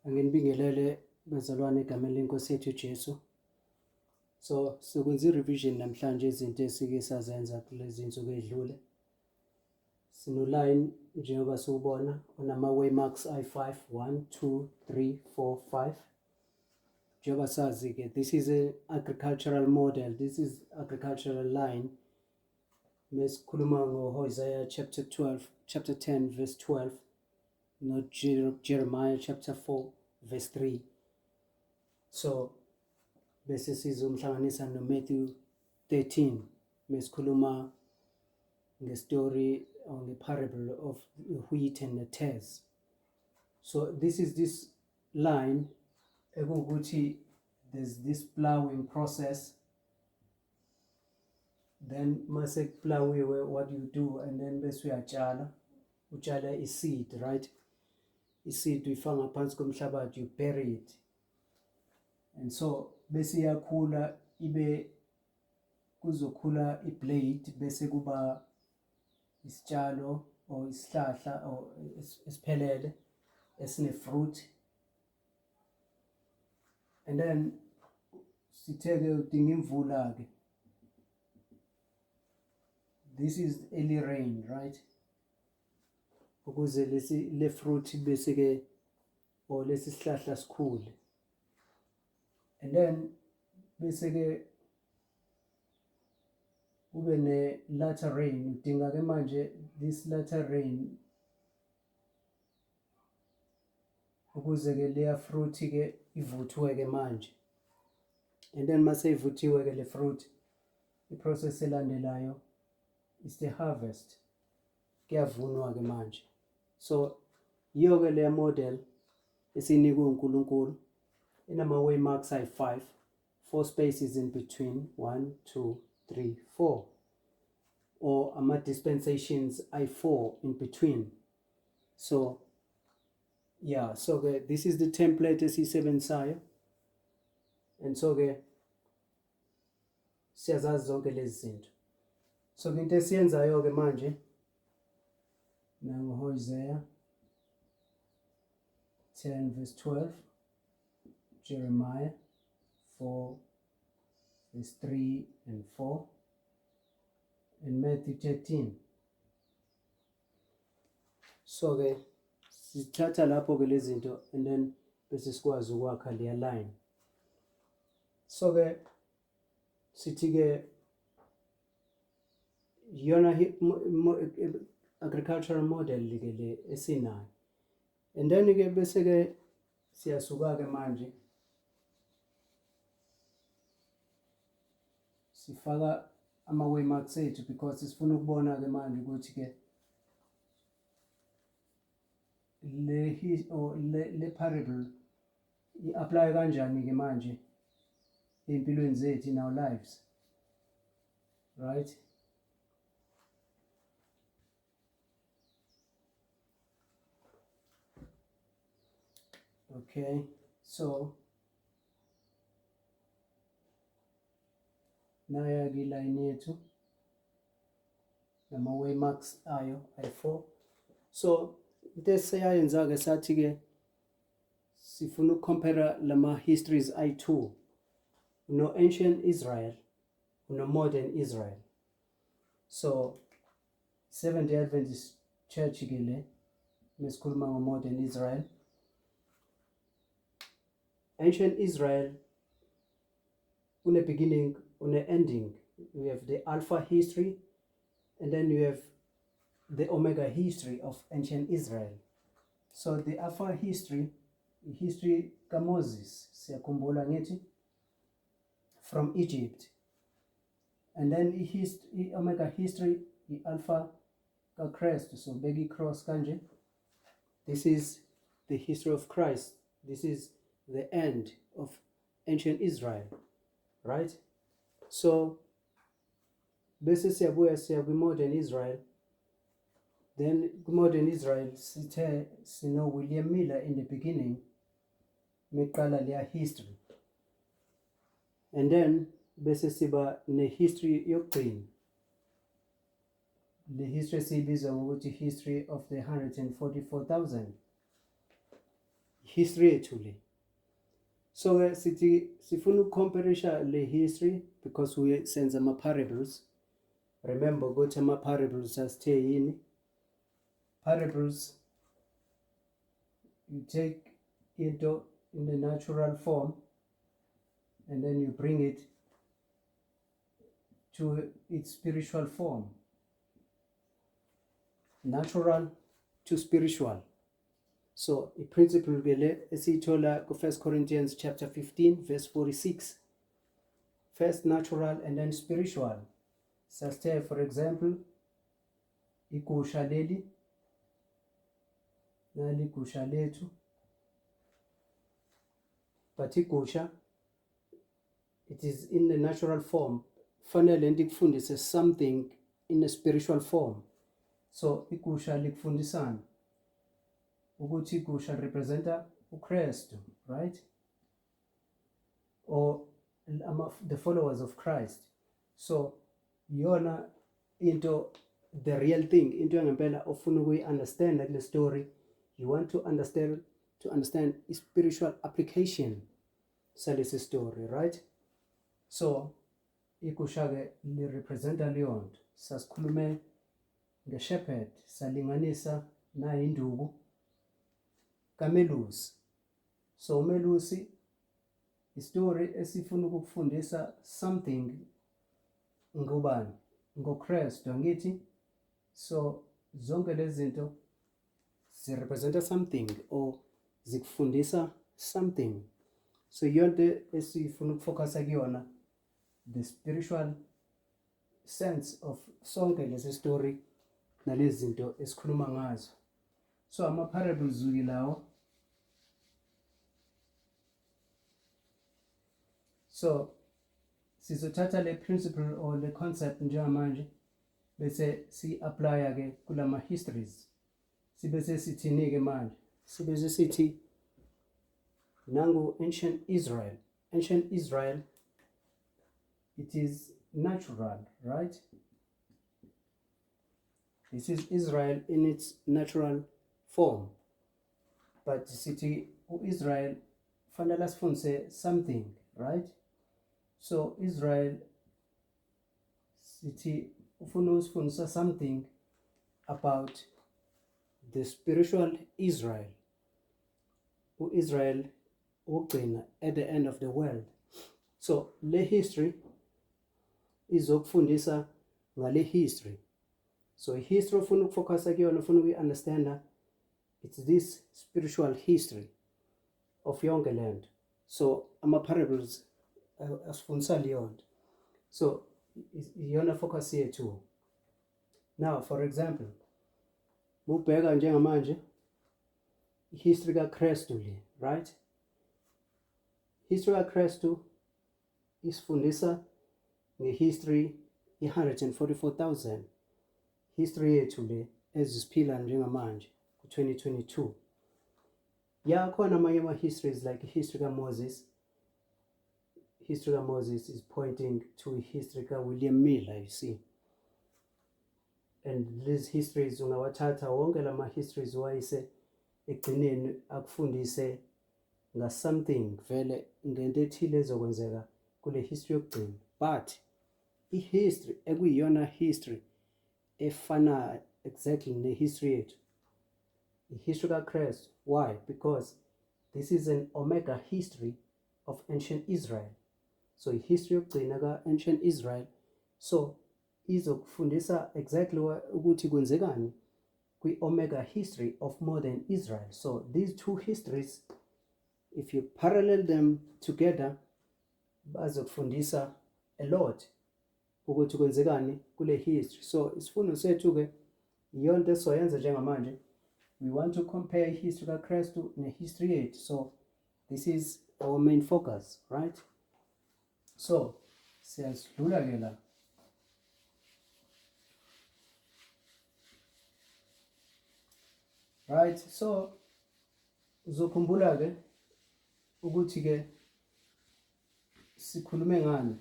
Anginibingelele bazalwane egameni lenkosi yethu Jesu. So sokwenza i-revision namhlanje izinto esike sazenza kulezi insuku ezidlule. Sino line njengoba siubona onama waymarks i5 1 2 3 4 5. Njengoba sazi ke this is an agricultural model, this is agricultural line. Mesikhuluma ngoHosea chapter 10 verse 12 no Jeremiah chapter 4 verse 3. So bese sizomhlanganisa no Matthew 13 mesikhuluma ngestory on the parable of the wheat and the tares. So this is this line ekuwukuthi there's this plowing process, then mase kuplawiwe what you do, and then bese utshala i-seed, right? I-seed uyifaka ngaphansi komhlabathi, you bury it, and so bese iyakhula kuzokhula i-blade, bese kuba isitshalo or isihlahla or esiphelele esine-fruit. And then sitheke udinga imvula-ke. This is early rain, right? Ukuze le fruit bese-ke or lesi sihlahla sikhule. And then bese-ke kube ne-latter rain. Udinga-ke manje this latter rain ukuze-ke leya fruit-ke ivuthwe-ke manje. And then mase ivuthiwe-ke le fruit, i-process elandelayo is the harvest. Kuyavunwa-ke manje. So yiyo-ke leya model esinikwe uNkulunkulu inama waymarks ayi-5, 4 spaces in between, 1 2 3 4, or ama dispensations ayi-4 in between. So yeah, so this is the template esiyisebenzisayo, and so siyazazi zonke lezi zinto. So into esiyenzayo-ke manje nangoHosea 10 verse 12, Jeremiah 4 verse 3 and 4, and Matthew 13. So sithatha lapho-ke lezi zinto, and then bese sikwazi ukwakha leya line. So sithi-ke yona agricultural model-ke le esinayo. And then-ke bese-ke siyasuka-ke manje sifaka ama-waymarks ethu, because sifuna ukubona-ke manje ukuthi-ke le parable i-apply kanjani-ke manje empilweni zethu, in our lives, right? Okay, so naya-ke iline yethu nama waymarks ayo ayi-4. So into esiyayenza-ke sathi-ke sifuna ukucompare lama histories ayi-2, no ancient Israel, no modern Israel. So Seventh-day Adventist Church-ke le mesikhuluma ngo-modern Israel. Ancient Israel une beginning, une ending. We have the Alpha history, and then you have the Omega history of ancient Israel. So the Alpha history ka Moses, siyakhumbula ngithi, from Egypt. And then Omega history, the Alpha ka Christ, so begi cross kanje. This is the history of Christ. This is the end of ancient Israel, right? So bese siyabuya modern Israel. Then modern Israel sithe sino William Miller in the beginning, meqala leya history. And then bese siba ne history yokugcina, the history siyibiza ngokuthi history of the 144,000. history yethu le. So ke sithi sifuna ukucomparisha le history because we senze ama parables. Remember ukuthi ama parables asithe yini? Parables, you take into in the natural form and then you bring it to its spiritual form. Natural to spiritual. So a principle vele esiyithola ku 1 Corinthians chapter 15 verse 46. First natural and then spiritual. Sasithe for example igusha leli nali igusha lethu, but igusha it is in the natural form. Fanele ndikufundise something in a spiritual form. So igusha likufundisana ukuthi igusha representa uKristu, right? Or the followers of Christ. So yona into the real thing, into ngempela ofuna ukuyi-understand kule story. You want to understand spiritual application salesi story, right? So igusha ke li representa leyo nto. Sasikhulume nge-shepherd, salinganisa nayo induku kamelusi. So umelusi istory esifuna ukukufundisa something ngobani? NgoKristu, angithi? So zonke lezi zinto zirepresenta something or zikufundisa something. So yonke esifuna ukufocusa kuyona, the spiritual sense of sonke lesi story nalezi zinto esikhuluma ngazo. So ama parables lawo. So sizothatha le principle or le concept njengamanje bese si-apply ke kulama histories. Sibese sithini ke manje? Sibese sithi nangu ancient Israel. Ancient Israel, it is natural, right? This is Israel in its natural form. But sithi Israel fanele asifundise something, right? So Israel sithi ufuna usifundisa something about the spiritual Israel. Israel ugcina at the end of the world. So le history izokufundisa ngale history. So history ufuna ukufocusa kuyona, ufuna ukuyi-understanda, it's this spiritual history of yonke land. So ama parables asifundisa leyo nto. So iyona focus yethu. Now for example, ubheka njengamanje history kaKristu le, right? History kaKristu isifundisa ngehistory ye-144,000. History yethu le ezisiphila njengamanje ku-2022. Yakhona amanye ama-histories like history kaMoses. History kaMoses is pointing to history kaWilliam Miller, you see. And these histories ungawathatha wonke lama histories wayise egcineni akufundise nga something vele ngento ethile ezokwenzeka kule history yokugcina. But i-history ekuyiyona history efana exactly ne-history yethu, i-history kaKristu. Why? Because this is an omega history of ancient Israel. So i-history yokugcina ka-ancient Israel, so izokufundisa exactly ukuthi kwenzekani kwi-omega history of modern Israel. So these two histories, if you parallel them together, bazokufundisa a lot ukuthi kwenzekani kule history. So isifundo sethu ke iyonto esoyenza njengamanje, we want to compare history kaKristu ne-history yethu. So this is our main focus, right? So siyasidlula ke la. Right, so uzokhumbula ke ukuthi ke sikhulume ngani.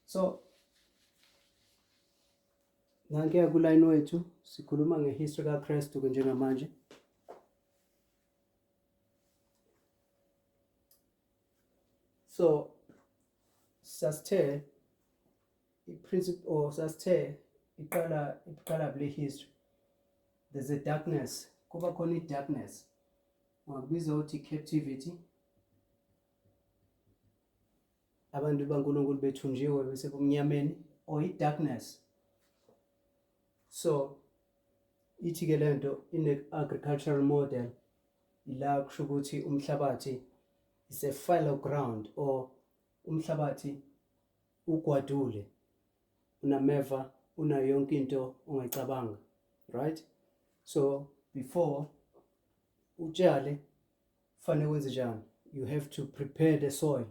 So Nanke kuline wethu sikhuluma ngehistory kaKristu njengamanje. So sasithe iprinciple or sasithe iqala kule history. There's a darkness, kuba khona i-darkness, ungakubiza uthi captivity. Abantu baNkulunkulu bethunjiwe bese kumnyameni, or i-darkness. So ithi ke lento ine-agricultural model ila kusho ukuthi umhlabathi is a fallow ground, or umhlabathi ugwadule, unameva, una yonke into ongayicabanga, right? So before utshale fanele wenze njani? You have to prepare the soil,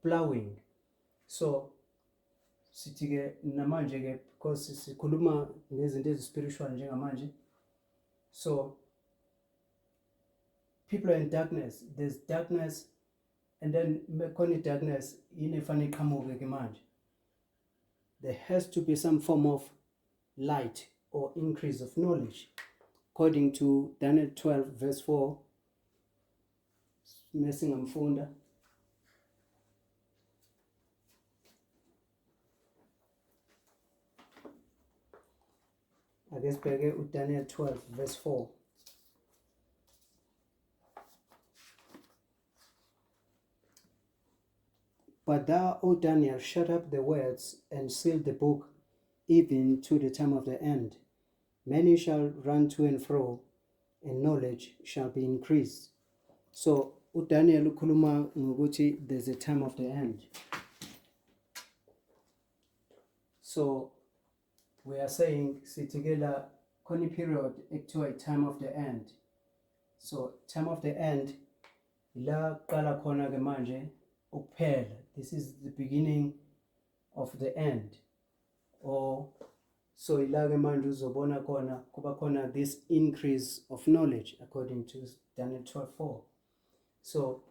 plowing. So sithi ke namanje ke because sikhuluma ngezinto ezi-spiritual njengamanje, so people are in darkness, there's darkness, and then mekhona i-darkness inefanele iqhamuke ke manje. There has to be some form of light or increase of knowledge, according to Daniel 12 verse 4. Mesingamfunda ake sibheke uDaniel 12 verse 4. But thou, O Daniel, shut up the words and seal the book, even to the time of the end. Many shall run to and fro, and knowledge shall be increased. So uDaniel ukhuluma ngokuthi there's a time of the end. So we are saying sitikela khona period ekuthiwa time of the end. So time of the end ila qala khona ke manje ukuphela. This is the beginning of the end. Or so ila ke manje uzobona khona kuba khona this increase of knowledge according to Daniel 12:4. So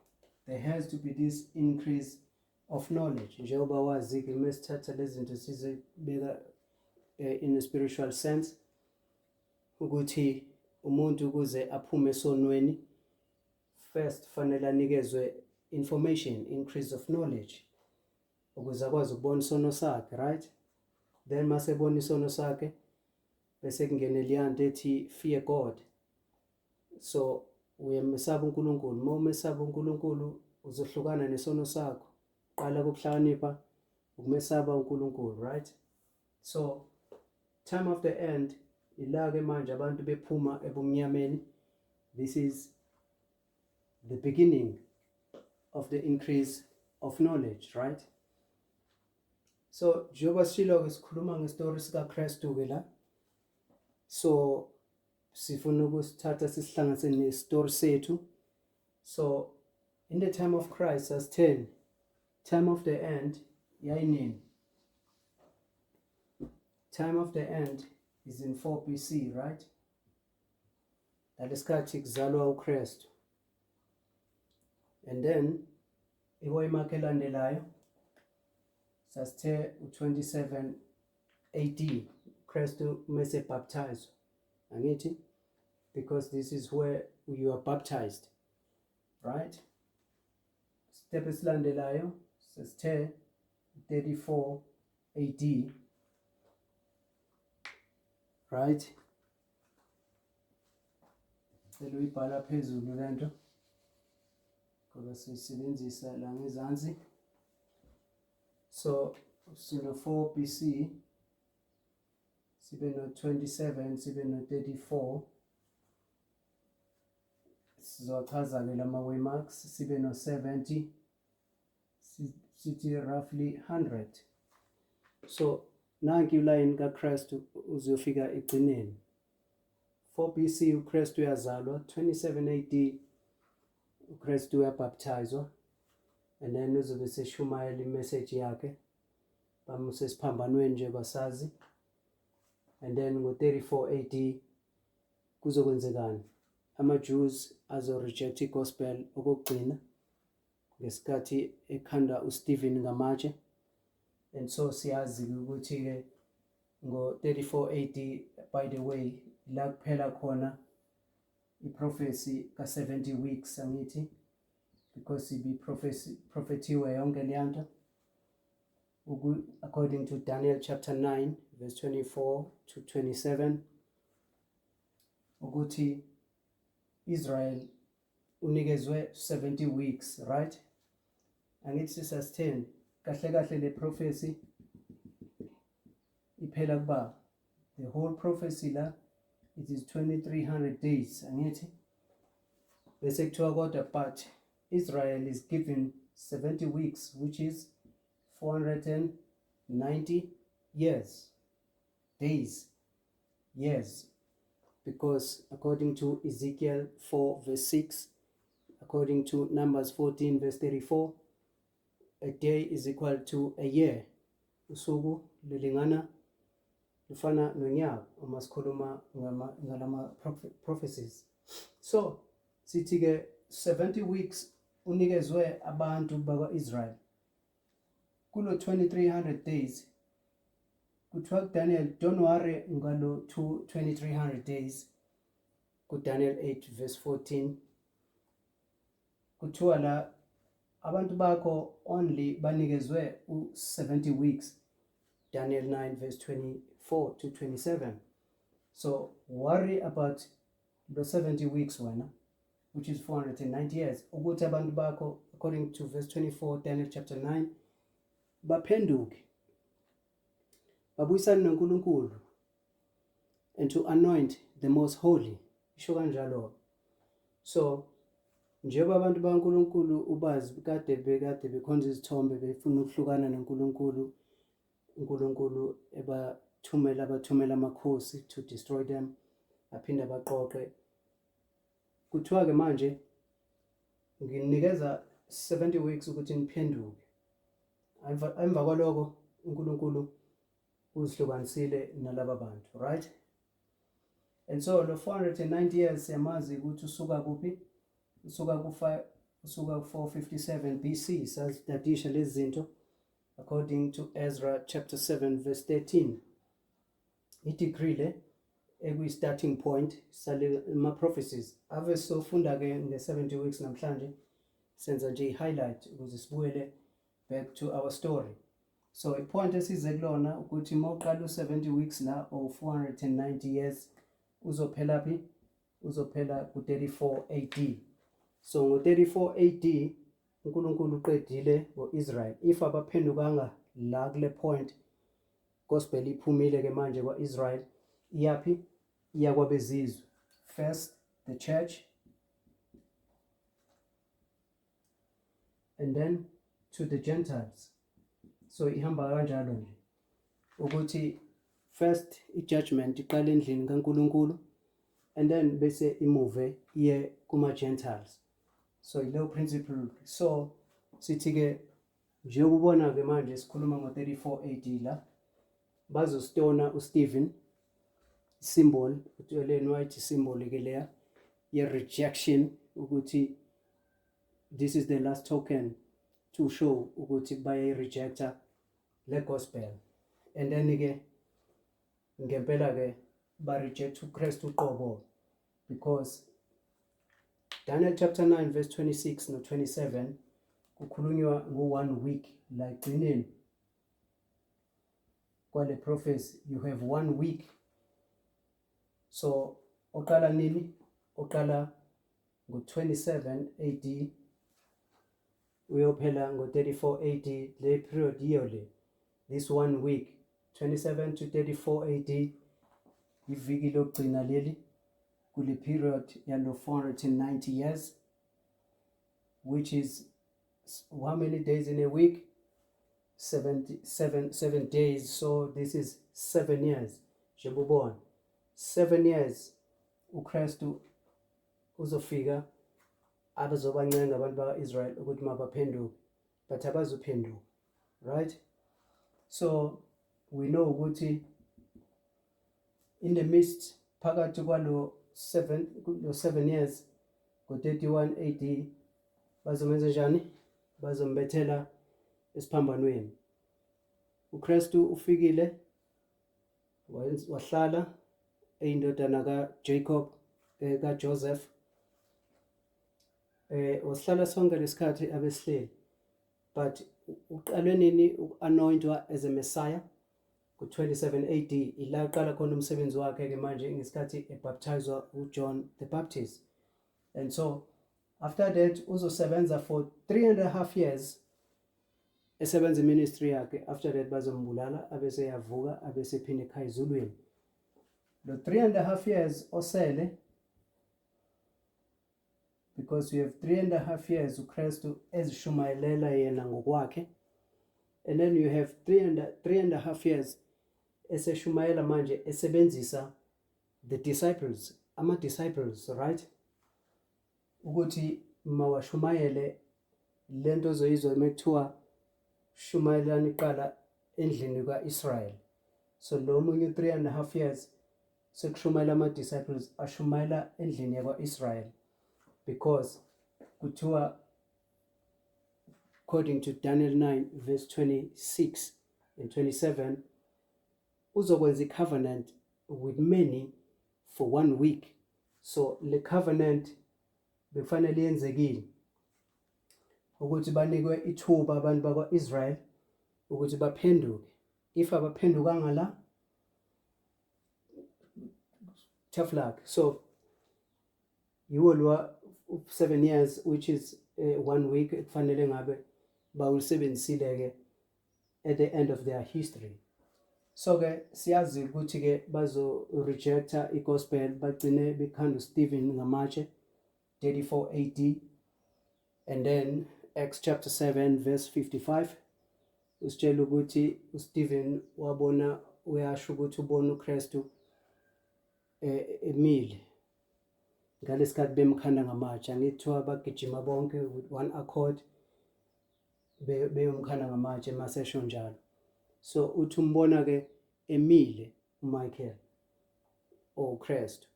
there has to be this increase of knowledge. Njengoba wazi ke mesithatha lezi zinto sizibeka in a spiritual sense, ukuthi umuntu ukuze aphume esonweni first fanele anikezwe information, increase of knowledge, ukuze akwazi ukubona isono sakhe, right? Then mase ebona isono sakhe bese kungena liyanto ethi fear God. So uyamesaba uNkulunkulu. Uma umesaba uNkulunkulu uzohlukana nesono sakho. Qala kokuhlakanipha ukumesaba uNkulunkulu, right? So time of the end ila ke manje abantu bephuma ebumnyameni. This is the beginning of the increase of knowledge, right? So njengoba sishilo ke sikhuluma ngestory sikaKristu ke la. So sifuna ukusithatha sisihlanganise nestory sethu. So in the time of Christ as 10, time of the end yayinini? Time of the end is in 4 BC, right? Nalesikhathi kuzalwa uKristu. And then iwayimaka elandelayo sasithe u27 AD Kristu mase baptized. Angithi? Because this is where you are baptized, right? Step esilandelayo sasithe 34 AD, right? Seluyibhala phezulu lento ngoba sisebenzisa la ngezansi. So sino 4 BC sibe no 27 sibe no 34, sizochaza ke lama waymarks, sibe no 70, sithi roughly 100. So nanki uline kaKristu uzofika egcineni. 4 BC uKristu uyazalwa, 27 AD uKristu uyabaptizwa, and then uzobe seshumayela imessage yakhe bamuse siphambanweni nje basazi. And then ngo-34 AD kuzokwenzekani? Ama-Jews azo-reject i-gospel okugcina ngesikhathi ekhanda uStephen ngamatshe. And so siyazi ukuthi-ke ngo-34 AD. By the way, la kuphela khona i-prophecy ka-70 weeks angithi, because prophethiwe yonke leyanto according to Daniel chapter 9 verse 24 to 27 ukuthi Israel unikezwe 70 weeks, right? Angithi sustain kahle kahle le prophecy iphela kuba the whole prophecy la it is 2300 days angithi, bese kuthiwa kodwa but Israel is given 70 weeks, which is 490 years, years, because according to Ezekiel 4 verse 6, according to Numbers 14 verse 34, a day is equal to a year. Usuku lilingana lufana nonyaka uma sikhuluma ngalama prophecies. So sithi ke 70 weeks unikezwe abantu bakwa-Israel. Kulo 2300 days kuthiwa kuDaniel, don't worry ngalo 2300 days, kuDaniel 8 verse 14 kuthiwa la abantu bakho only banikezwe u-70 weeks, Daniel 9 verse 24 to 27. So worry about the 70 weeks wena, which is 490 years, ukuthi abantu bakho according to verse 24 Daniel chapter 9 baphenduke babuyisane noNkulunkulu and to anoint the most holy, isho kanjalo. So njengoba abantu bakaNkulunkulu ubazi kade bekhonza izithombe befuna ukuhlukana noNkulunkulu, uNkulunkulu abathumela amakhosi to destroy them, aphinda baqoqe. Kuthiwa ke manje nginikeza 70 weeks ukuthi niphenduke. Emva kwaloko uNkulunkulu uzihlukanisile nalaba bantu, right? And so lo 490 years siyamazi ukuthi usuka kuphi, usuka ku-457 BC, sazidadisha lezi zinto according to Ezra chapter 7 verse 13. I-decree le ekuyi-starting point sale ma-prophecies ave sofunda ke nge-70 weeks namhlanje senza nje i-highlight ukuze sibuyele back to our story. So i-point esize kulona ukuthi mawuqala u-70 weeks la or 490 years uzophela phi? Uzophela ku-34 AD. So ngo-34 AD uNkulunkulu uqedile ngo-Israel. If abaphendukanga la kule point, gospel iphumile ke manje kwa-Israel, iyaphi? Iya kwabezizwe. First the church, and then to the Gentiles. So ihamba kanjalo nje ukuthi first i-judgment iqala endlini kaNkulunkulu and then bese imove iye kuma-Gentiles. So ileyo principle. So sithi ke nje ubona ke manje sikhuluma ngo-34 AD la bazostona uStephen, symbol utheleni wathi symbol ke leya ye-rejection, ukuthi this is the last token to show ukuthi bayi-rejecta le gospel. And then ke ngempela ke ba-reject uKristu uqobo, because Daniel chapter 9 verse 26 no 27 kukhulunywa ngo-1 week la egcineni kwale prophecy. You have 1 week. So oqala nini? Oqala ngo-27 AD uyophela ngo-34 AD. Le period yiyo le, this 1 week 27 to 34 AD iviki lokugcina leli kule period yalo 490 years, which is how many days in a week? 7 days. So this is 7 years. Jebubon 7 years uKristu uzofika abazobancenga abantu baka-Israel ukuthi mabaphenduke, but abazophenduka, right? So we know ukuthi in the midst phakathi kwalo 7 years ngo-31 AD bazomenza njani? Bazombethela esiphambanweni. uKristu ufikile wahlala eyindodana kaJacob kaJoseph wasihlala sonke lesikhathi abesileli, but uqalwe nini anointwa as a Messiah ku-27 AD ila aqala khona umsebenzi wakhe ke manje ngesikhathi ebaptizwa uJohn the Baptist. And so after that uzosebenza for 3.5 years esebenza ministry yakhe. After that bazombulala abese yavuka abese phinde ekhaya ezulwini. Lo 3.5 years osele, because you have 3.5 years uKristu ezishumayelela yena ngokwakhe, and then you have 3.5 years eseshumayela manje esebenzisa the disciples, ama-disciples, right, ukuthi mawashumayele lento zoyizwa mekuthiwa shumayelani iqala endlini ka-Israel. So lo munye 3.5 years sekushumayela ama-disciples ashumayela endlini yakwa-Israel, because kuthiwa according to Daniel 9 verse 26 and 27 uzokwenza i-covenant with many for 1 week. So le covenant bekufanele yenzekile ukuthi banikwe ithuba abantu bakwa-Israel ukuthi baphenduke. If abaphendukanga la, tough luck. So yiwo lo 7 years, which is 1 week, kufanele ngabe bawusebenzisile ke at the end of their history. So ke siyazi ukuthi ke bazo rejecta i-gospel, bagcine bekhanda uStephen ngamatshe 34 AD, and then Acts chapter 7 verse 55 usitshela ukuthi uStephen wabona, uyasho ukuthi ubona uKristu emile ngalesikhathi bemkhanda ngamatshe. Angithiwa bagijima bonke with one accord beyomkhanda ngamatshe masesho njalo. So uthi umbona ke emile uMichael or uKristu.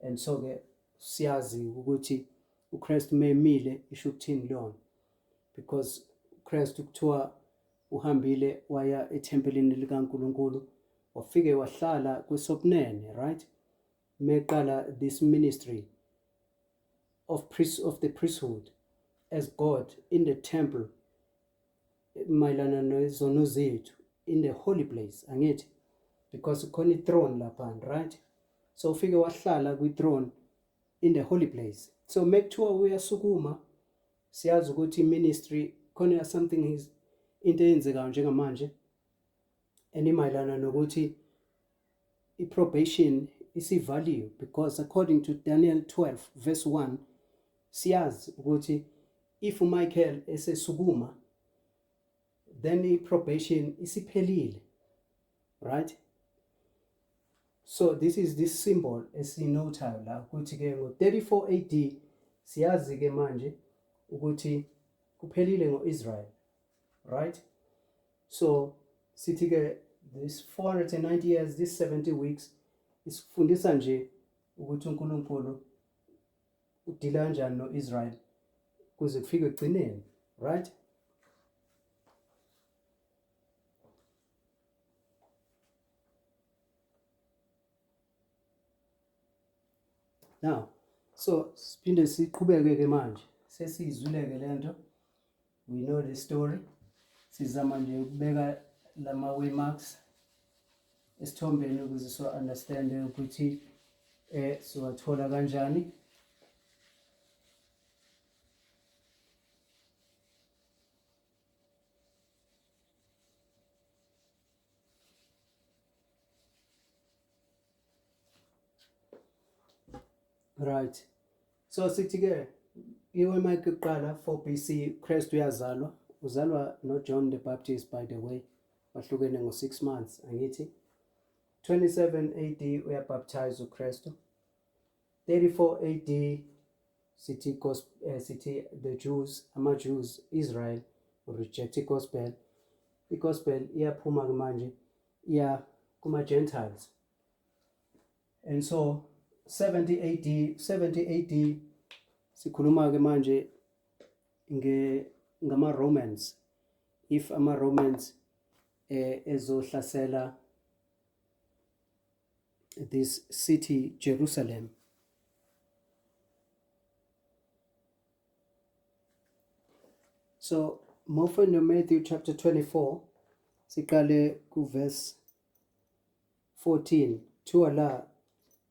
And so ke siyazi ukuthi uKristu memile isho ukuthini lona, because uKristu kuthiwa uhambile waya ethempelini likaNkulunkulu wafike wahlala kwesokunene, right, meqala this ministry of the priesthood as God in the temple, mayelana nezono zethu in the holy place, angithi, because khona i-throne lapha, right. So ufike wahlala kwi-throne in the holy place. So mekuthiwa uyasukuma, siyazi ukuthi ministry khona something is into eyenzekayo njengamanje, and imayelana nokuthi i-probation isivaliwe, because according to Daniel 12 verse 1 siyazi ukuthi if uMichael esesukuma then i-probation isiphelile, right. So this is this symbol esinotayo la ukuthi ke ngo-34 AD siyazi ke manje ukuthi kuphelile ngo-Israel, right. So sithi ke this 490 years, this 70 weeks isifundisa nje ukuthi uNkulunkulu udila kanjani no-Israel kuze kufike ekugcineni, right. Now, so siphinde siqhubeke ke manje, sesizwileke lento, we know the story. Sizama nje ukubeka lama waymarks esithombeni ukuze so understand ukuthi siwathola kanjani. Right. So sithi ke iwaymark yokuqala 4 BC Kristu uyazalwa, uzalwa no John the Baptist, by the way, bahlukene ngo6 months, angithi. 27 AD uyabaptize uKristu. 34 AD sithi sithi the Jews, ama-Jews, Israel reject i-gospel. I-gospel iyaphuma ke manje iya kuma-Gentiles. And so 70 AD sikhuluma ke manje ngama-Romans. If ama-Romans ezohlasela this city, Jerusalem. So, mofunda Matthew chapter 24, sikale verse 14, to Allah,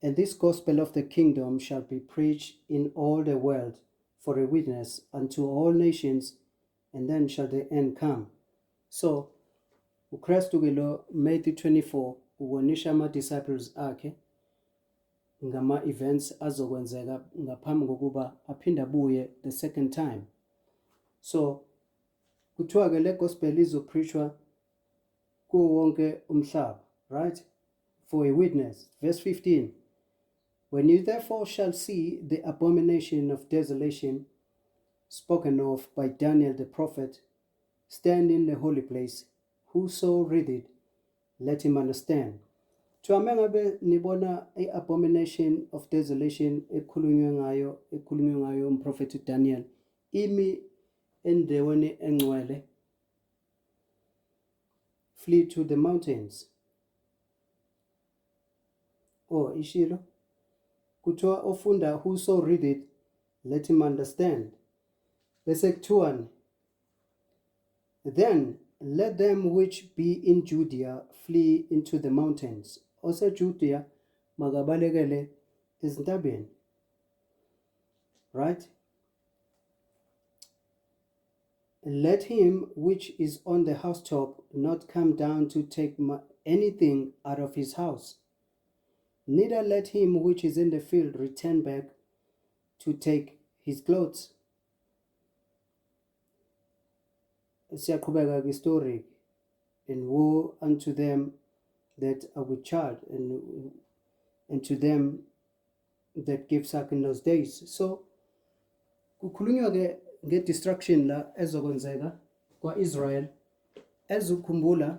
and this gospel of the kingdom shall be preached in all the world for a witness unto all nations, and then shall the end come. So, uKristu ke lo Matthew 24 ubonisha ama-disciples akhe ngama-events azokwenzeka ngaphambi kokuba aphinde abuye the second time. So, kuthiwa ke le gospel izopreachwa kuwo wonke umhlaba, right? For a witness. Verse 15. When you therefore shall see the abomination of desolation spoken of by Daniel the prophet stand in the holy place, whoso read it, let him understand. Uma ngabe nibona i-abomination of desolation ekhulunywe ngayo umprofethi Daniel imi endaweni engcwele, flee to the mountains. Oh, ishilo kuthiwa ofunda, whoso read it, let him understand. Bese kuthiwani? Then let them which be in Judea flee into the mountains. OseJudea makabalekele ezintabeni. Right? Let him which is on the housetop not come down to take anything out of his house. Neither let him which is in the field return back to take his clothes. Siyaqhubeka story, and woe unto them that are with child, and to them that give suck in those days. So kukhulunywa ke nge-destruction la ezokwenzeka kwa-Israel. Ezukhumbula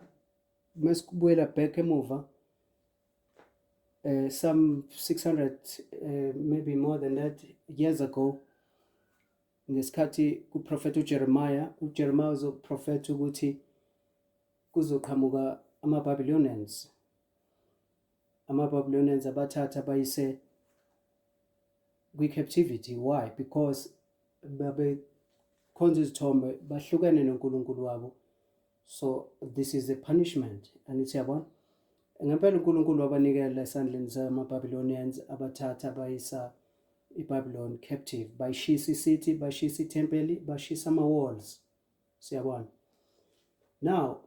mesikubuyela back emuva, some 600 maybe more than that years ago, ngesikhathi kuprofetha uJeremiah uzoprofetha ukuthi kuzoqhamuka ama-Babylonians abathatha bayise kwi-captivity. Why? Because babekhonza izithombe, bahlukene noNkulunkulu wabo. So this is a punishment. Angithi yabona, ngempela uNkulunkulu wabanikela esandleni sama-Babylonians, abathatha bayisa iBabylon captive, bayishisa i-city, bayishisa itempeli, bashisa ama-walls. Siyabona. Now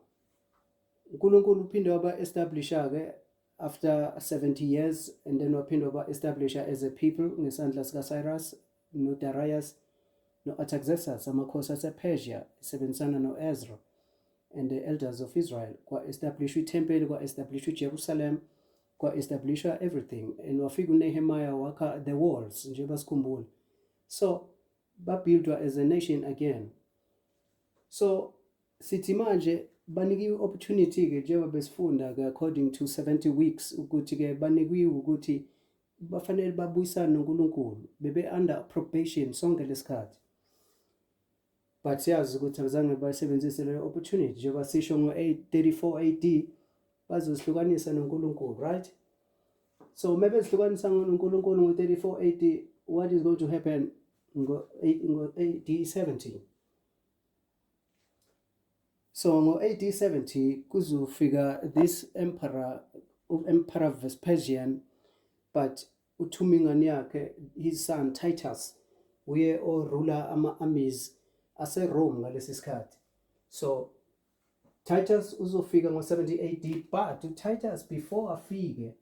uNkulunkulu uphinde waba-establisha ke after 70 years, and then waphinde waba-establisha as a people ngesandla sikaCyrus noDarius no-Artaxerxes, amakhosi asePersia esebenzisana no-Ezra and the elders of Israel. Kwa-establishwa itempeli, kwa-establishwa iJerusalem, kwa-establishwa everything, and wafika uNehemiah wakha the walls nje basikhumbule. So babuildwa as a nation again. So sithi manje banikiwe opportunity ke njengoba besifunda ke according to 70 weeks ukuthi ke banikiwe ukuthi bafanele babuyisane noNkulunkulu, bebe under probation sonke lesikhathi. But siyazi ukuthi azange bayisebenzise le opportunity njengoba sisho ngo-34 AD bazosihlukanisa noNkulunkulu, right? So maybe sihlukanisa noNkulunkulu ngo-34 AD, what is going to happen ngo-AD 70? So ngo-AD 70 kuzofika this emperor Vespasian, but uthuma ingane yakhe, his son Titus, uye orula ama-armies ase-Rome ngalesi sikhathi. So Titus uzofika ngo-70 AD, but Titus before afike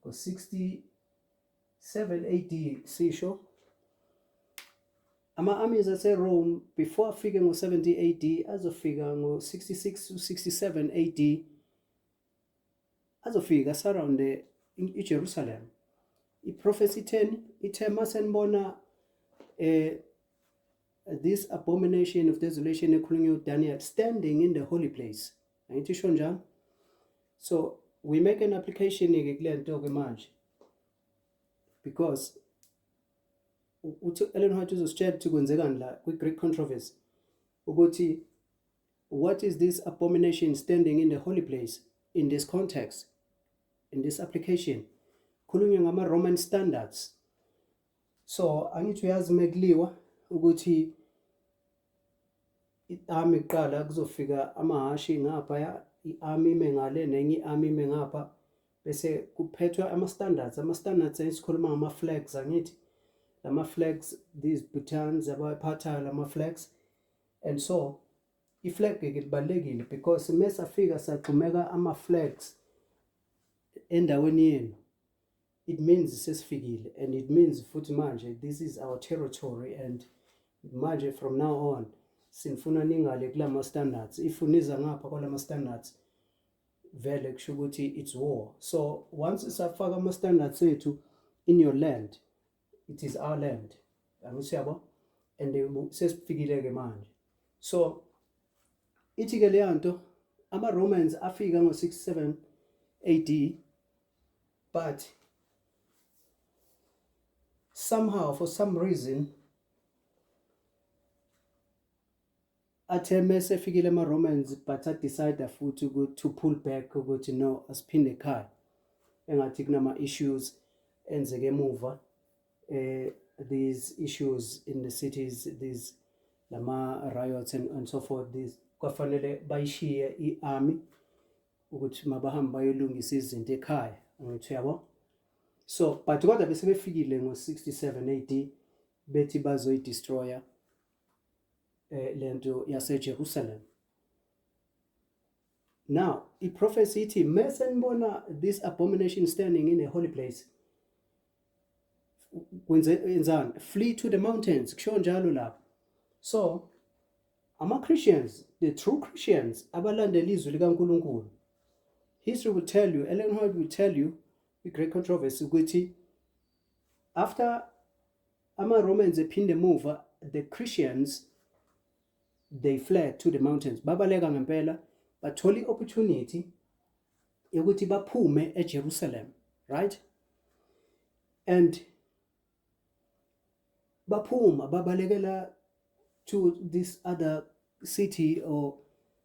ngo-67 AD sisho ama-armies ase-Rome before afike ngo-70 AD azofika ngo-66 to 67 AD azofika surround iJerusalem. I-prophecy 10 ithe masenibona this abomination of desolation ekhulunywa uDaniel standing in the holy place. Angithi isho njalo? So we make an application ke kule nto ke manje, because uthi Ellen White uzositshela ukuthi kwenzekani la kwi-Greek controversy ukuthi what is this abomination standing in the holy place in this context, in this application. khulunywa ngama-Roman standards. So angithi uyazi mekuliwa ukuthi i-army kuqala kuzofika amahashi ngapha, i-army ime ngale nenye i-army ime ngapha, bese kuphethwa ama-standards esikhuluma ngama-flags angithi lama-flags, these buttons abaphathayo lama-flags. And so i-flag-ke libalulekile because mesafika sagxumeka ama-flags endaweni yenu, it means sesifikile, and it means futhi manje this is our territory, and manje from now on sinifuna ningale kulama standards. If uniza ngapha kwalama standards vele kusho ukuthi it's war. So once safaka ama standards ethu in your land, it is our land, angisiyabo, and sesifikile ke manje. So ithi ke leyanto ama-Romans afika ngo-67 AD, but somehow, for some reason, athe mese fikile ama-Romans, but decide futhi to pull back ukuthi no, asiphinde ekhaya, engathi kunama-issues enzeke emuva, these issues in the cities, these lama riots and so forth, these kwafanele bayishiye i-army ukuthi mabahamba bayolungisa izinto ekhaya, angithi yabo. So but kodwa bese befikile ngo-67 AD bethi bazoyidestroya lento yaseJerusalem. Now i-prophecy ithi mase nibona this abomination standing in a holy place, wenzani? Flee to the mountains, kusho njalo lapho. So ama-Christians, the true Christians abalandela izwi likaNkulunkulu, history will tell you, Ellen White will tell you, the great controversy ukuthi after ama-Romans ephinde emuva, the Christians, they fled to the mountains. Babaleka ngempela, batholi opportunity yokuthi baphume eJerusalem, right? And baphuma babalekela to this other city or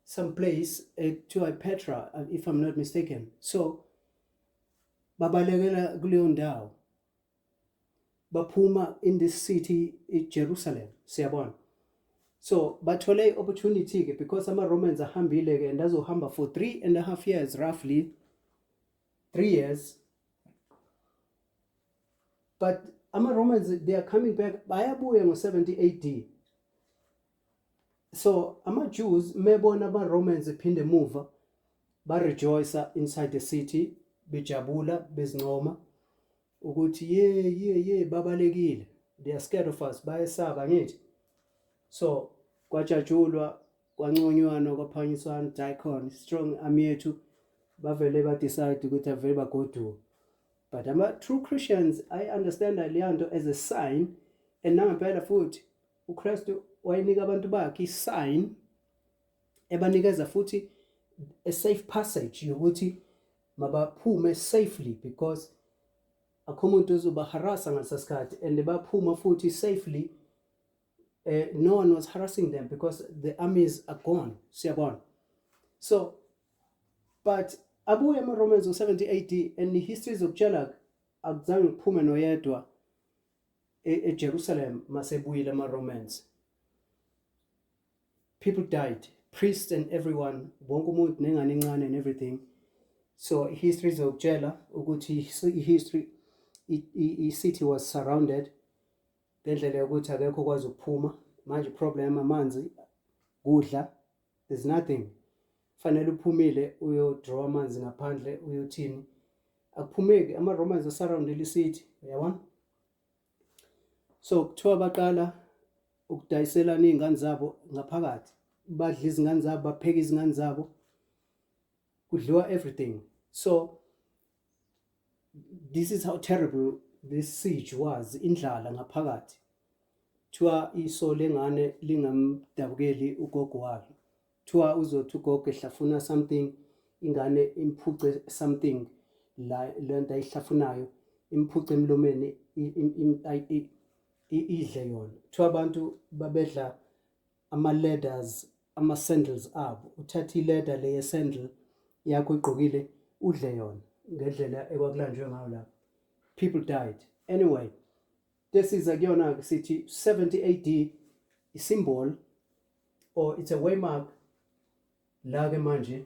some place to Petra, if I'm not mistaken. So babalekela kuleyo ndawo, baphuma in this city Jerusalem, siyabona. So bathole opportunity ke because ama-Romans ahambile ke, and azohamba for 3.5 years, roughly 3 years. But ama-Romans, they are coming back, bayabuya ngo-70 AD. So ama-Jews mebona ama-Romans ephinde emuva, ba-rejoice inside the city, bejabula, bezincoma ukuthi ye babalekile, they are scared of us, bayesaba ngithi. So kwajatshulwa, kwanconywana, kwaphanyiswana, daikon, strong army yethu, bavele ba-decide ukuthi avele bagoduke. But ama-true Christians, I understand leyanto as a sign, and nangempela futhi uKristu wayenika abantu bakhe i-sign ebanikeza futhi a safe passage yokuthi mabaphume safely, because akho umuntu ozobaharasa ngalesasikhathi, and baphuma futhi safely. No one was harassing them because the armies are gone, siyabona. So but abuye ama-Romans ngo-70 AD, and the history zokutshela akuzange kuphume noyedwa eJerusalem masebuyile ama-Romans. People died, priests and everyone, wonke umuntu nengane encane and everything. So history zokutshela ukuthi history, i-city was surrounded ngendlela yokuthi akekho kwazi ukuphuma. Manje problem amanzi, kudla, there's nothing. Fanele uphumile uyodraw amanzi ngaphandle, uyothini, akuphumeki. Ama-Romans asurrounded i-city, uyabona. So kuthiwa baqala ukudayiselana iy'ngane zabo ngaphakathi, badla izingane zabo, bapheka izingane zabo, kudliwa everything. So this is how terrible this siege was, indlala ngaphakathi. Kuthiwa iso lengane lingamdabukeli ugogo walo, kuthiwa uzothi ugogo ehlafuna something, ingane imphuce something, lento ayihlafunayo imphuce emlomeni, idle yona. Kuthiwa abantu babedla ama-leathers, ama-sandals abo, uthatha i-leather le ye-sandal yakho igqokile udle yona ngendlela ekwakulanjwe ngayo lapho. people died. Anyway, this is akuyona sithi 70 AD a symbol or it's a waymark la ke manje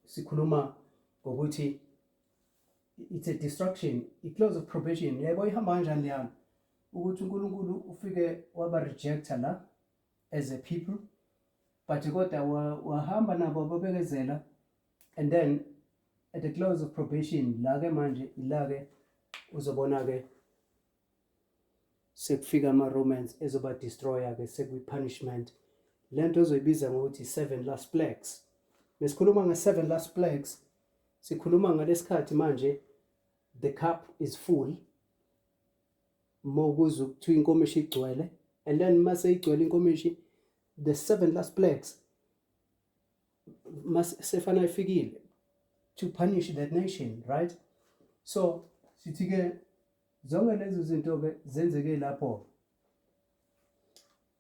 sikhuluma ngokuthi it's a destruction, a close of probation. Yebo ihamba kanjani leyana ukuthi uNkulunkulu ufike waba rejecta la as a people, but kodwa wahamba nabo babekezela, and then at the close of probation la ke manje ila ke uzobona ke sekufika ama-Romans ezoba destroyer ke sekuyi-punishment. Lento ozoyibiza ngokuthi 7 last plagues. Mesikhuluma nge-7 last plagues, sikhuluma ngalesikhathi manje the cup is full, mokuza ukuthiwa inkomishi igcwele, and then mase igcwele inkomishi, the 7 last plagues must sefana ifikile to punish that nation, right? So sithi ke zonke lezo zinto ke zenzeke lapho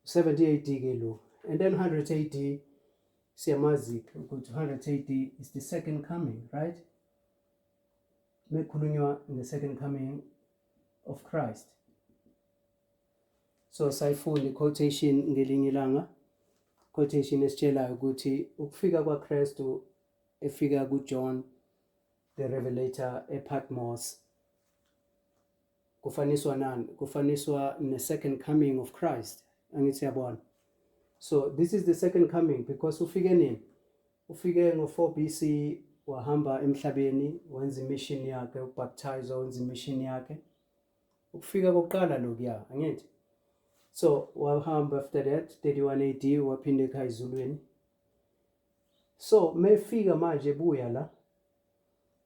70 AD ke lo, and then 100 AD siyamazi ukuthi 100 AD is the second coming, right? Mekhulunywa the second coming of Christ. So sayifunda quotation ngelinye ilanga, quotation esitshelayo ukuthi ukufika kwaKristu efika kuJohn the Revelator ePatmos kufaniswa nani? Kufaniswa ne second coming of Christ. Angithi yabona. So this is the second coming because ufike nini? Ufike ngo4 BC, wahamba emhlabeni wenza imission yakhe, ubaptize wenza imission yakhe. Ukufika kokuqala lokuya, angithi. So wahamba after that 31 AD waphinde ekhaya ezulwini. So mefika manje buya la,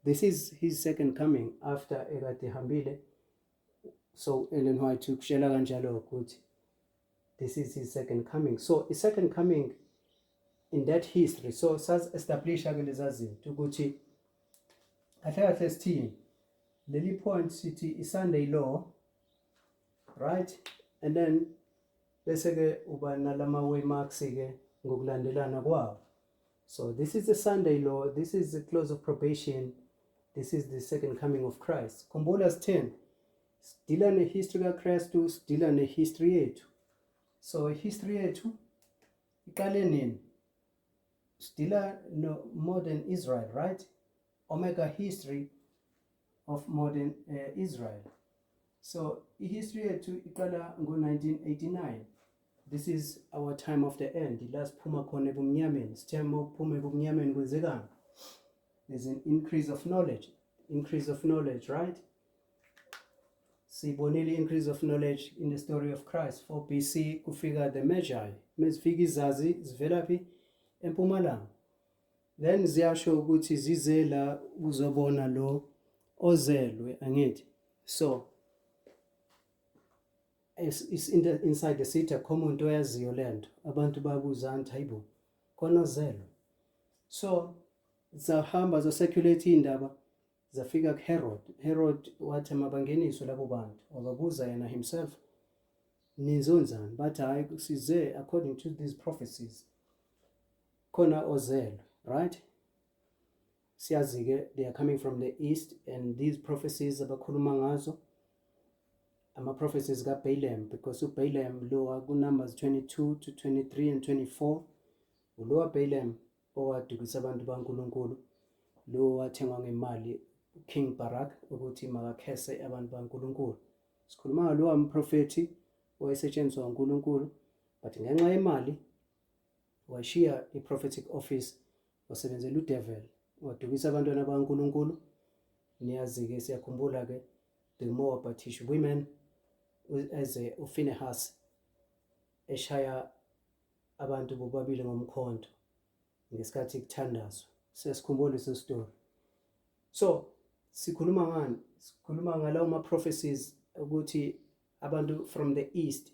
this is his second coming after ekade hambile. So Ellen White ukshela kanjalo ukuthi this is his second coming. So his second coming in that history, so sas establisha ke lezazinto ukuthi kahle kahle sithini leli point sithi iSunday law, right? And then bese ke uba nalama waymarks ke ngokulandelana kwawo. So this is the Sunday law, this is the close of probation, this is the second coming of Christ. Khumbula sithini sidila nehistory kaKristu, sidila nehistory yethu. So history yethu iqale nini? Sidila no modern Israel, right? Omega history of modern Israel. So history yethu iqala ngo-1989. This is our time of the end. La siphuma khona ebumnyameni. Sithe ukuphuma ebumnyameni kwenzekani? There's an increase of knowledge, right? Sibonile increase of knowledge in the story of Christ. 4 BC kufika the Magi. Mezifika izazi zivelaphi empumalanga. Then ziyasho ukuthi zizela uzobona lo ozelwe, angithi. So it's inside the city akho umuntu oyaziyo lento. Abantu babuzana hayibo khona ozelwe. So zahamba zo-circulate indaba zafika kuHerod. Herod wathi mabangeniswe labo bantu, wababuza yena himself nizonzani, bathi hayi size according to these prophecies khona ozelwe, right? Siyazi ke they are coming from the east, and these prophecies abakhuluma ngazo ama-prophecies kaBalaam, because uBalaam lo kuNumbers 22 to 23 and 24 ulo waBalaam owadukisa abantu baNkulunkulu, lo wathengwa ngemali King Barak ukuthi makakhese abantu baNkulunkulu. Sikhuluma ngalo umprofeti owayesetshenziswa uNkulunkulu, but ngenxa yemali washiya i-prophetic office wasebenzela udevil, wadukisa abantwana baNkulunkulu. Niyazi ke siyakhumbula ke the Moabitish women as uPhinehas eshaya abantu bobabili ngomkhonto ngesikhathi kuthandazwa. Sesikhumbula leso story. So sikhuluma ngani? Sikhuluma ngalawo ma-prophecies ukuthi abantu from the east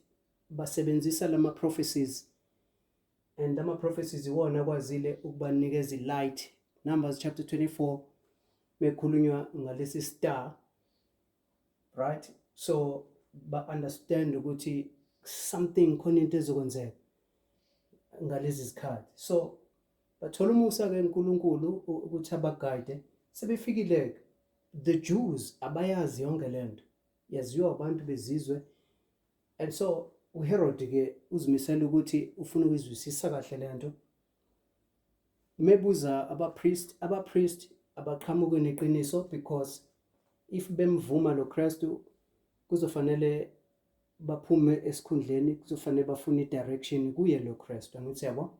basebenzisa lama prophecies, and ama-prophecies iwona kwazile ukubanikeza i-light. Numbers chapter 24 mekhulunywa ngalesi star, right? So ba-understand ukuthi something khona into ezokwenzeka ngalezi zikhathi. So bathola umusa ke uNkulunkulu ukuthi abaguide. Sebefikile the Jews abayazi yonke lento, yaziwa abantu bezizwe. And so uHerod ke uzimisela ukuthi ufuna ukuzwisisa kahle lento. Mebuza abapriest abaqhamuke neqiniso, because if bemvuma lo Kristu kuzofanele baphume esikhundleni, kuzofanele bafune i-direction kuye lo Kristu, angithi yabo.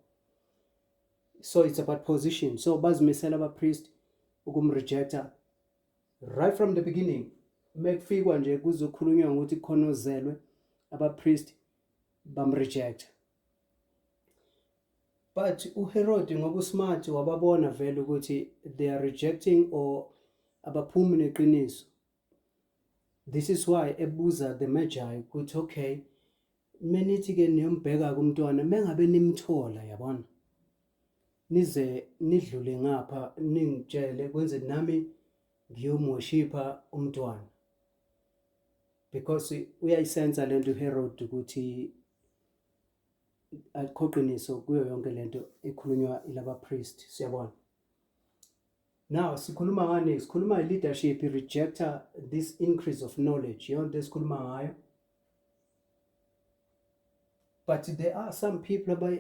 So it's about position. So bazimisela abapriest ukumrejecta right from the beginning. Mekufikwa nje kuzokhulunywa ukuthi khona ozelwe, abapriest bamrejecta. But uHerod ngoba usmart wababona vele ukuthi they are rejecting or abaphumi neqiniso. This is why ebuza the Magi ukuthi okay, menithi ke niyombheka kumntwana mengabe nimthola, yabona, nize nidlule ngapha ningitshele kwenze nami ngiyomworshipha umntwana, because uyayisensa lento uHerod ukuthi akho qiniso kuyo yonke lento ekhulunywa ilaba priest, siyabona. Now sikhuluma ngani? Sikhuluma leadership rejecta this increase of knowledge, yonke esikhuluma ngayo. But there are some people who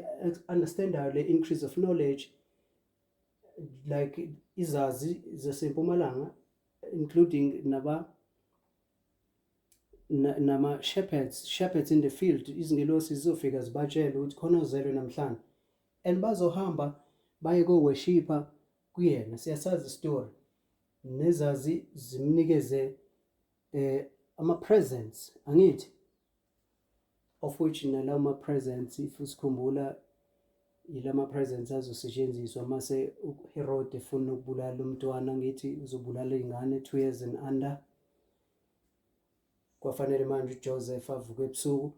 understand the increase of knowledge, like izazi zasempumalanga, including nama shepherds in the field. Izingelosi zizofika zibatshele ukuthi khona ozelwe namhlanje, and bazohamba baye ko-worshipa kuyena. Siyasazi story, nezazi zimnikeze ama-presents, angithi, of which nalawo ma-presents, if usikhumbula, ilama presents azosetshenziswa mase uHerod efuna ukubulala umntwana, ngithi uzobulala ingane 2 years and under. Kwafanele manje uJoseph avuke ebusuku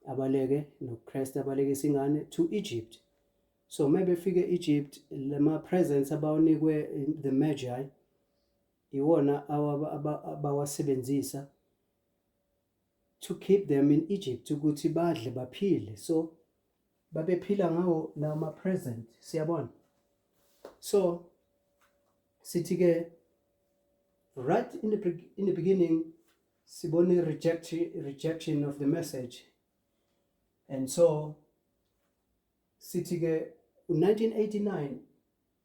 abaleke noKristu abaleke isingane to Egypt. So maybe fike Egypt, lama presents abawanikwe the Magi iwona abawasebenzisa to keep them in Egypt, ukuthi badle baphile. So babephila ngawo lama present, siyabona. So sithi ke right in the beginning sibone rejection of the message. And so sithi ke 1989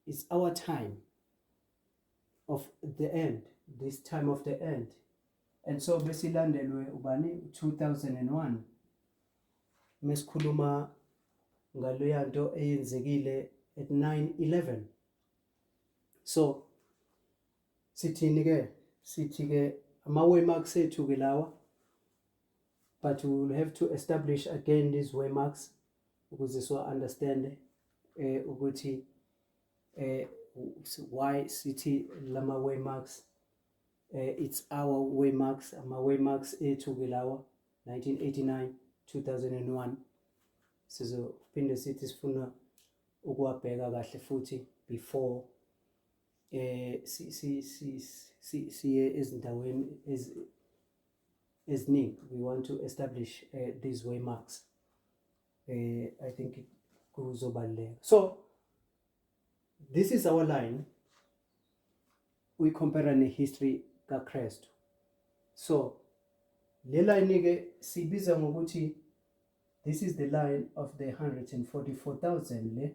is our time of the end, this time of the end. And so besilandelwe ubani 2001 mesikhuluma ngaleya nto eyenzekile at 9/11. So sithi ke ama-waymarks ethu ke lawa, but we will have to establish again these waymarks ukuze so understand ukuthi why sithi lama waymarks, it's our waymarks, ama-waymarks ethu ke lawa 1989 2001. Sizophinde sithi sifuna ukuwabheka kahle futhi before siye ezindaweni eziningi. We want to establish these waymarks. I think kuzobaluleka. So this is our line. We compare ne history kaKristu. So le line ke sibiza ngokuthi this is the line of the 144,000 le,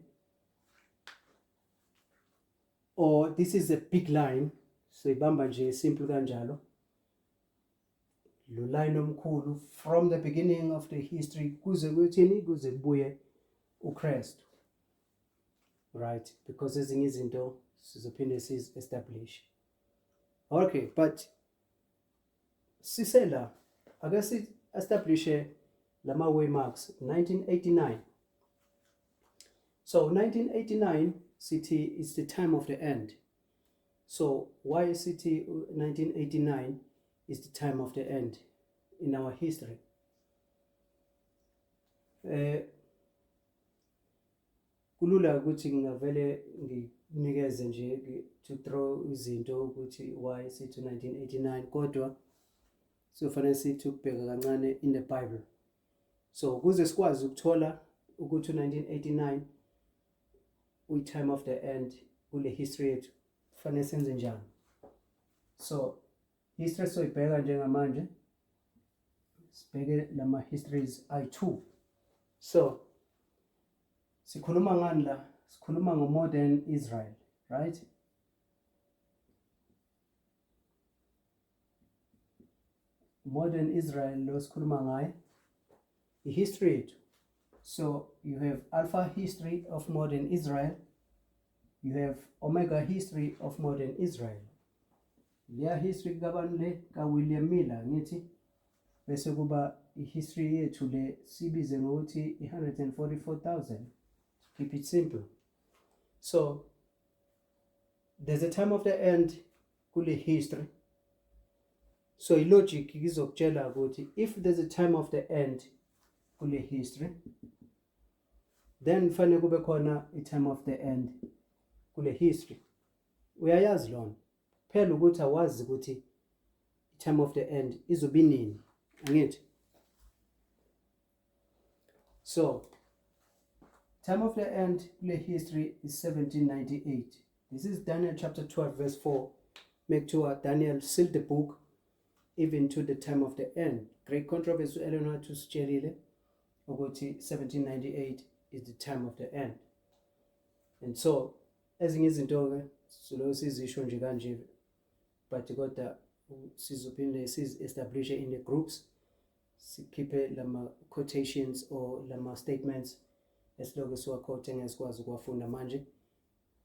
or this is a big line. So ibamba nje simple kanjalo. Lo line omkhulu from the beginning of the history kuze kuthini, kuze kubuye uKristu, right? Because ezinye izinto sizophinde establish. Okay, but sisela ake si establish lama waymarks 1989. So 1989 city is the time of the end. So why city 1989 is the time of the end in our history? Kulula ukuthi ngavele nginikeze nje to throw izinto ukuthi why sithi 1989, kodwa siyofanele sithi ukubheka kancane in the Bible. So kuze sikwazi ukuthola ukuthi 1989 uyi time of the end kule history yethu, kufanele senze njani? So history soyibheka njengamanje sibheke lama histories ayi-2. So sikhuluma ngani la? Sikhuluma ngo-modern Israel, right? Modern Israel lo sikhuluma ngayo i-history yethu. So you have alpha history of modern Israel, you have omega history of modern Israel. Leya history kabani le ka-William Miller ngithi, bese kuba i-history yethu le sibize ngokuthi 144,000. Keep it simple. So there's a time of the end kule history. So ilogic izokutshela ukuthi if there's a time of the end kule history, then fanele kube khona i-time of the end kule history. Uyayazi lona phela ukuthi awazi ukuthi i-time of the end izobe nini, angithi? So time of the end kule history is 1798. This is Daniel chapter 12 verse 4. Make sure Daniel sealed the book even to the time of the end. Great controversy Eleanor to sitshelile ukuthi 1798 is the time of the end. And so ezinye izinto ke silo sizisho nje kanje, but kodwa sizophinde establish in the groups, sikhiphe lama quotations or lama statements esiloko siwakhote ngesikwazi ukuwafunda manje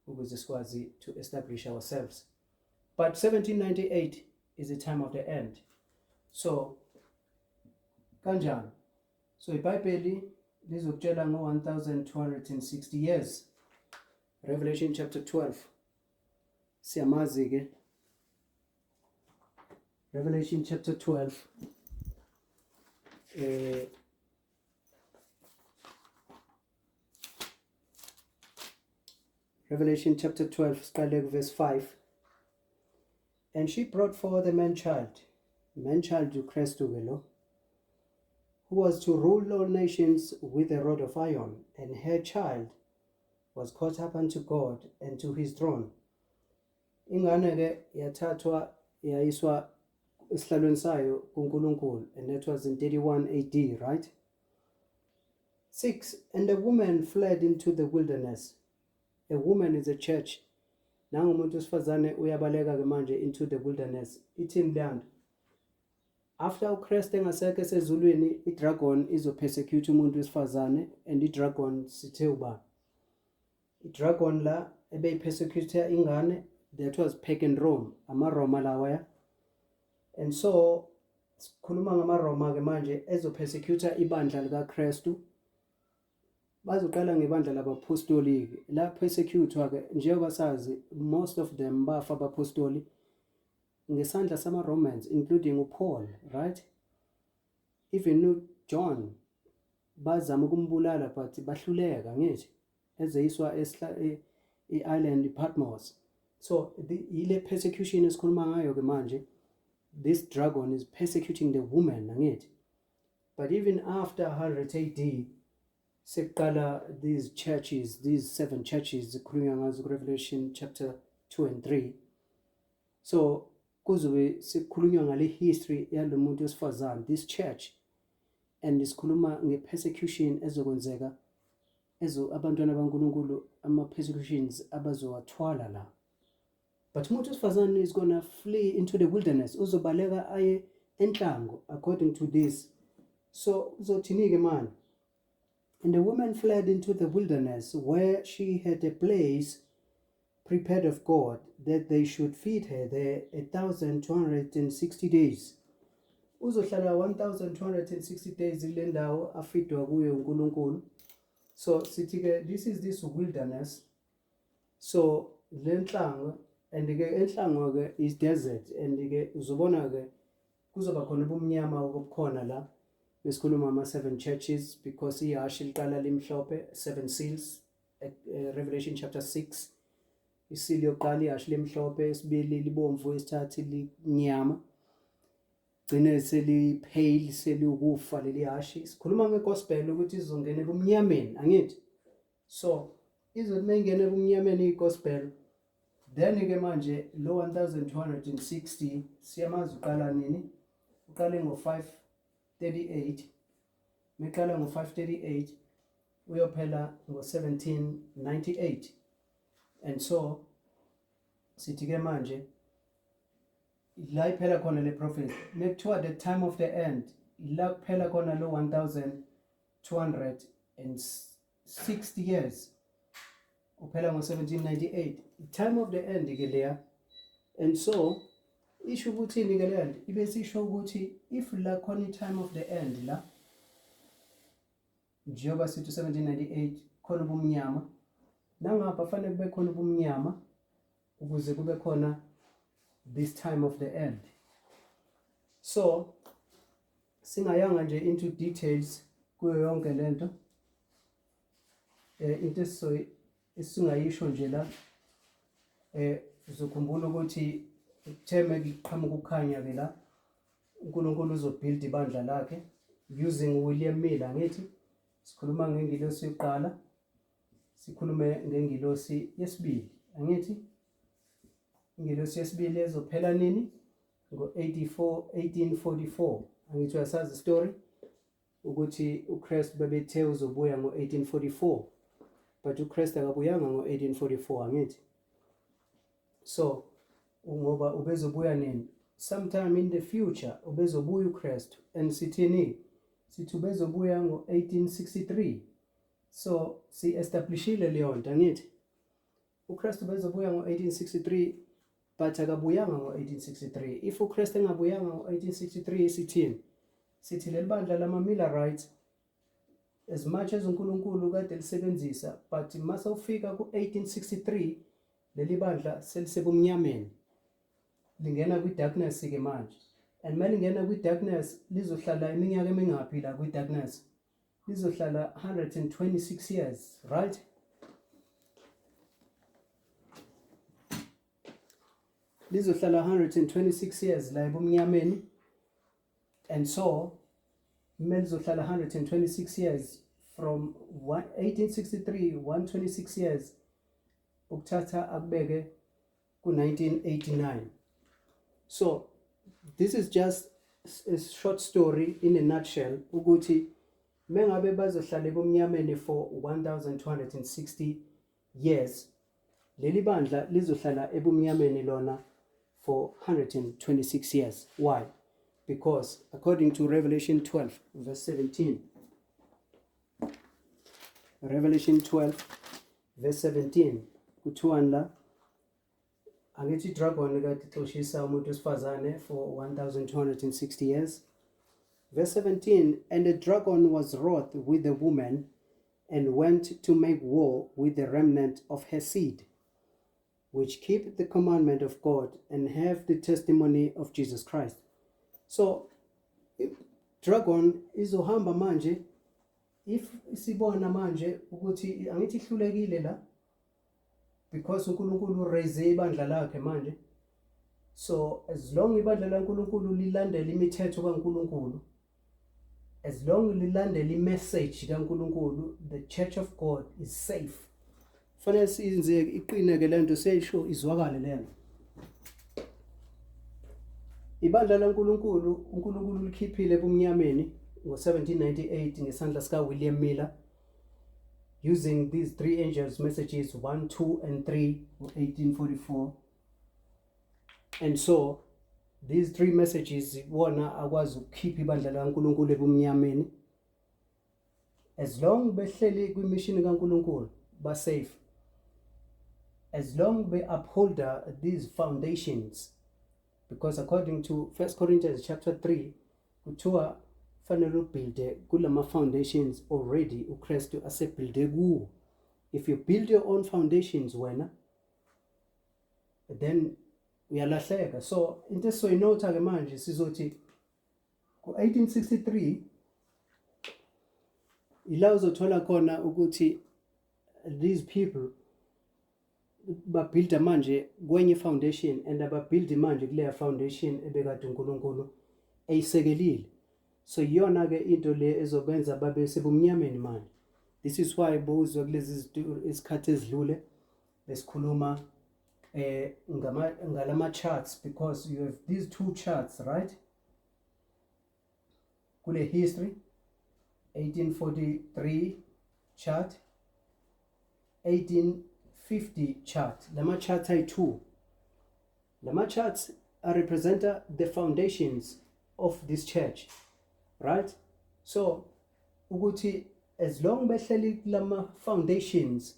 ukuze sikwazi to establish ourselves. But 1798 is the time of the end. So kanjani? So iBhayibheli lizokutshela ngo-1260 years. Revelation chapter 12 siyamazi ke. Revelation chapter 12 Revelation chapter 12 siqale verse 5. And she brought forth a man-child uKristu ke lo, who was to rule all nations with a rod of iron, and her child was caught up unto God and to his throne. Ingane ke yathathwa yayiswa esihlalweni sayo kuNkulunkulu, and that was in 31 AD, right? 6. And the woman fled into the wilderness. A woman is a church. Nangumuntu wesifazane uyabaleka ke manje into the wilderness. Ithini leyo? After uChrist engasekho esezulwini, idragon izopersecute umuntu wesifazane, and idragon sithe uba idragon la ebeyipersecute ingane, that was pagan Rome, amaRoma lawa. And so sikhuluma ngamaRoma ke manje ezopersecute ibandla likaKristu. Bazoqala ngebandla labapostoli la persecute ke njengoba sazi most of them bafa abapostoli ngesandla sama-Romans, including uPaul, right? Even John bazama ukumbulala but bahluleka ngithi ezeyiswa i-island Patmos. So ile persecution esikhuluma ngayo ke manje, this dragon is persecuting the woman angithi. But even after 100 AD seqala these churches, these 7 churches zikhulunywa ngazo Revelation chapter 2 and 3. So kuzobe sikhulunywa ngale history yalo muntu wesifazane, this church, and isikhuluma nge-persecution ezokwenzeka abantwana baNkulunkulu, ama-persecutions abazowathwala la. But umuntu wesifazane is gonna flee into the wilderness, uzobaleka aye enhlango according to this. So uzothini-ke manje? And the woman fled into the wilderness, where she had a place prepared of God, that they should feed her there 1,260 days. Uzohlala 1,260 days kule ndawo afidwa kuyo uNkulunkulu. So sithi ke this wilderness. So le nhlango, and ke enhlango ke is desert, and ke uzobona ke kuzoba khona ubumnyama obukhona la. Besikhuluma ama-7 churches, because ihashi liqala limhlophe, 7 seals, Revelation chapter 6. Isili yokuqala ihashi limhlophe, esibili libomvu, esithathu limnyama, gcine seli-pale, seliwukufa leli hashi. Sikhuluma ngegospel ukuthi izongena ebumnyameni, angithi? So izothi uma ingena ebumnyameni igospel, Then ke manje lo 1260 siyamazi uqala nini? Uqale ngo-538. Meqala ngo-538 uyophela ngo-1798. And so sithi ke manje la iphela khona le prophecy. Mekuthiwa the time of the end la kuphela khona lo 1260 years. Uphela ngo-1798. Time of the end ke leya. And so isho ukuthini ke leyo? Ibe sisho ukuthi if la khona time of the end la njengoba sithi 1798 khona ubumnyama, nangapha fanele kube khona ubumnyama ukuze kube khona this time of the end. So singayanga nje into details kuyo yonke lento, into esingayisho nje la, uzokhumbula ukuthi theme kuqhamuka ukukhanya ke la uNkulunkulu uzobuild ibandla lakhe using William Miller. Ngithi sikhuluma ngengilosi yokuqala, sikhulume ngengilosi yesibili. Angithi ingilosi yesibili ezophela nini? Ngo-1844. Angithi uyasazi istory ukuthi uChrist bebethe uzobuya ngo-1844, but uChrist akabuyanga ngo-1844. Angithi so ngoba ubezobuya nini? Sometime in the future ubezobuya uChrist. And sithini? Sithi ubezobuya ngo-1863. So si-establishile leyo nto. Angithi uChrist ubezobuya ngo-1863 but akabuyanga ngo-1863. If uChrist engabuyanga ngo-1863 sithini? Sithi leli bandla lama-Millerites as much as uNkulunkulu kade lisebenzisa, but mase ufika ku-1863 leli bandla selisebumnyameni, lingena kwi-darkness ke manje. And uma lingena kwi-darkness lizohlala iminyaka emingaphi la kwi-darkness? Lizohlala 126 years, right? Lizohlala 126 years la ebumnyameni. And so kumele lizohlala 126 years from 1863, 126 years ukuthatha akubeke ku-1989. So this is just a short story in a nutshell ukuthi mengabe bazohlala ebumnyameni for 1260 years, leli bandla lizohlala ebumnyameni lona for 126 years. Why? Because according to Revelation 12 verse 17, Revelation 12 verse 17 kuthiwa la angithi dragon kade ixoshisa umuntu wesifazane for 1260 years. Verse 17, and the dragon was wroth with the woman and went to make war with the remnant of her seed, which keep the commandment of God and have the testimony of Jesus Christ. So dragon izohamba manje, if sibona manje ukuthi angithi ihlulekile la because uNkulunkulu raise ibandla lakhe manje. So as long ibandla laNkulunkulu lilandela imithetho kaNkulunkulu, as long lilandela imessage kaNkulunkulu, the church of God is safe. Fanele siyenze iqine ke lento seyisho izwakale lento. Ibandla laNkulunkulu uNkulunkulu likhiphile ebumnyameni ngo-1798 ngesandla sika William Miller, using these three angels messages 1, 2 and 3 1844. And so these three messages wona akwazi ukukhipha ibandla laNkulunkulu ebumnyameni. As long behleli kwimission kaNkulunkulu ba safe, as long be uphold these foundations, because according to 1 Corinthians chapter 3 kuthiwa fanele ubuilde kulama foundations already uKristu asebuilde kuwo. If you build your own foundations wena, then uyalahleka. So into soyinotha ke manje sizothi ku-1863 ila uzothola khona ukuthi these people babuilda manje kwenye foundation, and ababuildi manje kuleya foundation ebekade uNkulunkulu eyisekelile. So yona ke into le ezobenza babe sebumnyameni manje. This is why bozwe kulezi isikhathi ezidlule besikhuluma ngalama charts, because you have these two charts, right? Kule history 1843 chart, 1850 chart. Lama charts are two. Lama charts represent the foundations of this church, right? So ukuthi as long behleli lama foundations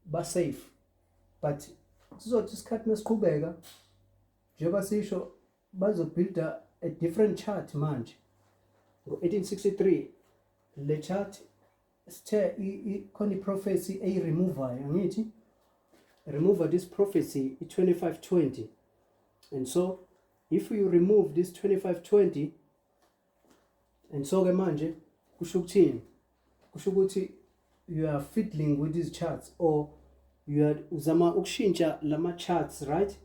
ba safe, but sizothi isikhathi masiqhubeka njengoba sisho bazobuilda a different chart manje. Ngo-1863 le chart sithe ikhona prophecy eyi-removayo, angithi remove this prophecy i-2520, and so if you remove this 2520, and so ke manje kusho ukuthini? Kusho ukuthi you are fiddling with these charts, or you are uzama ukushintsha lama charts, right?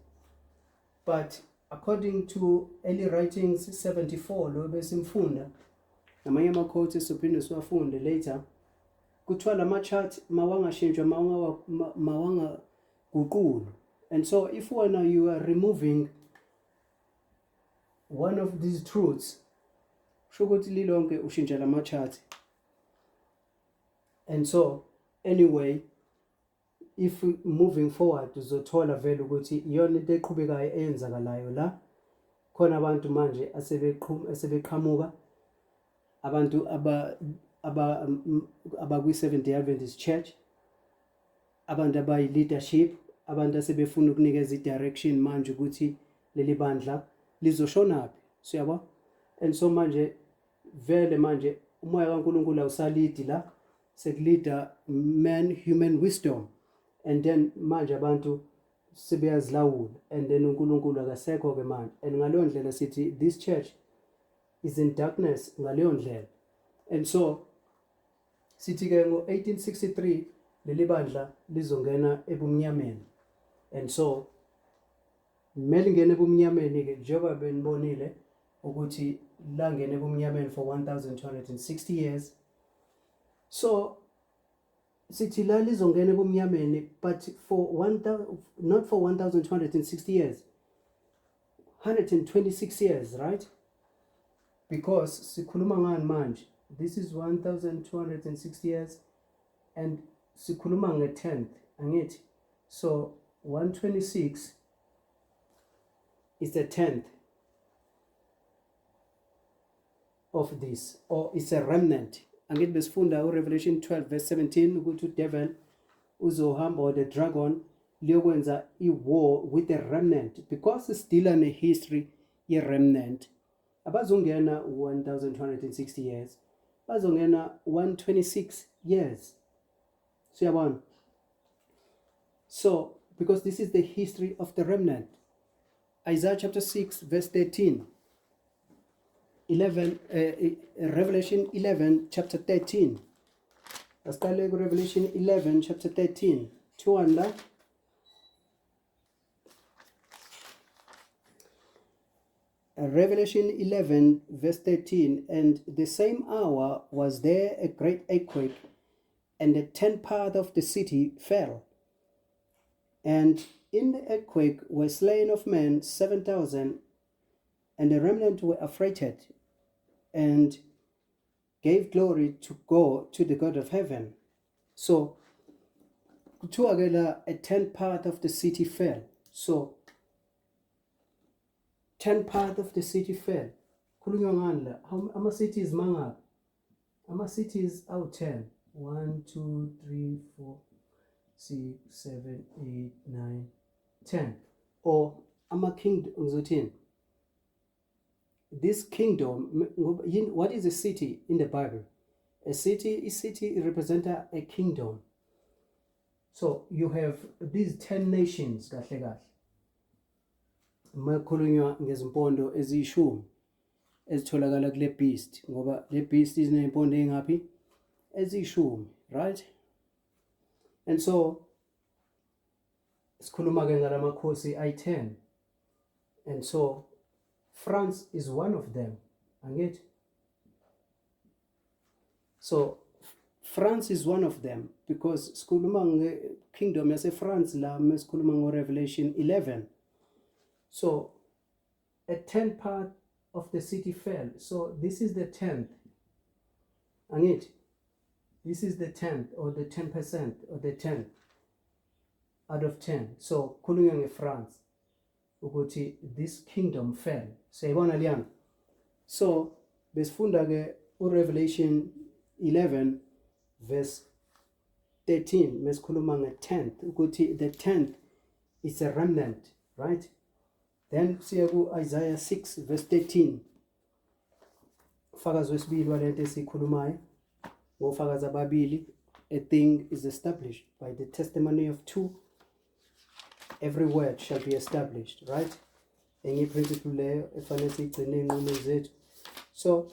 But according to early writings 74 lo besimfunda namanye ama-quotes esiphinde siwafunde later, kuthiwa lama chart mawangashintshwa mawangaguqulwa. And so if you are removing one of these truths, kusho ukuthi lilonke ushintsha lama chart. And so anyway, if moving forward uzothola vele ukuthi iyona into eqhubekayo eyenzakalayo la. Khona abantu manje asebeqhamuka, abantu abakwi-Seventh-day Adventist Church, abantu abayi-leadership, abantu asebefuna ukunikeza i-direction manje ukuthi leli bandla lizoshonaphi, siyabo. And so manje vele manje umoya kaNkulunkulu awusalidi la, sekulida human wisdom, and then manje abantu sebeyazilawula, and then uNkulunkulu akasekho ke manje. And ngaleyo ndlela sithi this church is in darkness ngaleyo ndlela. And so sithi ke ngo-1863 leli bandla lizongena ebumnyameni. And so kumele ingene ebumnyameni ke njengoba benibonile ukuthi langene ebumnyameni for 1260 years. So sithi la lizongena ebumnyameni, but not for 1260 years, 126 years, right? Because sikhuluma ngani manje? This is 1260 years, and sikhuluma nge-10th, angithi? So 126 is the 10th of this, or it's a remnant. Angithi besifunda uRevelation 12 verse 17 ukuthi udevil uzohamba or the dragon liyokwenza i-war with the remnant, because still in a history ye-remnant. Abazongena 1260 years, bazongena 126 years. Siyabona? So because this is the history of the remnant. Isaiah chapter 6 verse 13, Revelation 11 chapter 13. Asqale Revelation 11 chapter 13. Tuanda. Revelation 11 verse 13. And the same hour was there a great earthquake, and a 10th part of the city fell. And in the earthquake were slain of men 7,000, and the remnant were affrighted, and gave glory to the God of heaven. So, a 10th part of the city fell. So, 10th part of the city fell. Khulunywa ngani la? Ama cities mangaphi? Ama cities awu 10. 1, 2, 3, 4, 6, 7, 8, 9, 10. Or ama kingdom ngizothini? This kingdom, what is a city in the Bible? A city represents a kingdom. So you have these 10 nations kahle kahle. Makhulunywa ngezimpondo eziyishumi ezitholakala kule beast, ngoba le beast inempondo engaphi? Eziyishumi, right? And so sikhuluma ke ngalamakhosi ayi-10. And so France is one of them, angithi? So France is one of them, because sikhuluma nge-kingdom yase-France la mesikhuluma ngo-Revelation 11. So a 10th part of the city fell. So this is the 10th. Angithi? This is the 10th, or the 10%, or the 10th out of 10. So khulunywa nge-France ukuthi this kingdom fell. Siyayibona liyana. So besifunda ke uRevelation 11 verse 13 mesikhuluma nge-10th ukuthi the 10th is a remnant, right? Then siya ku Isaiah 6 verse 13. Ufakazi wesibili walento esikhulumayo ngofakazi ababili. A thing is established by the testimony of two. Every word shall be established, right? Enye principle leyo efanele sigcine inqumo zethu. So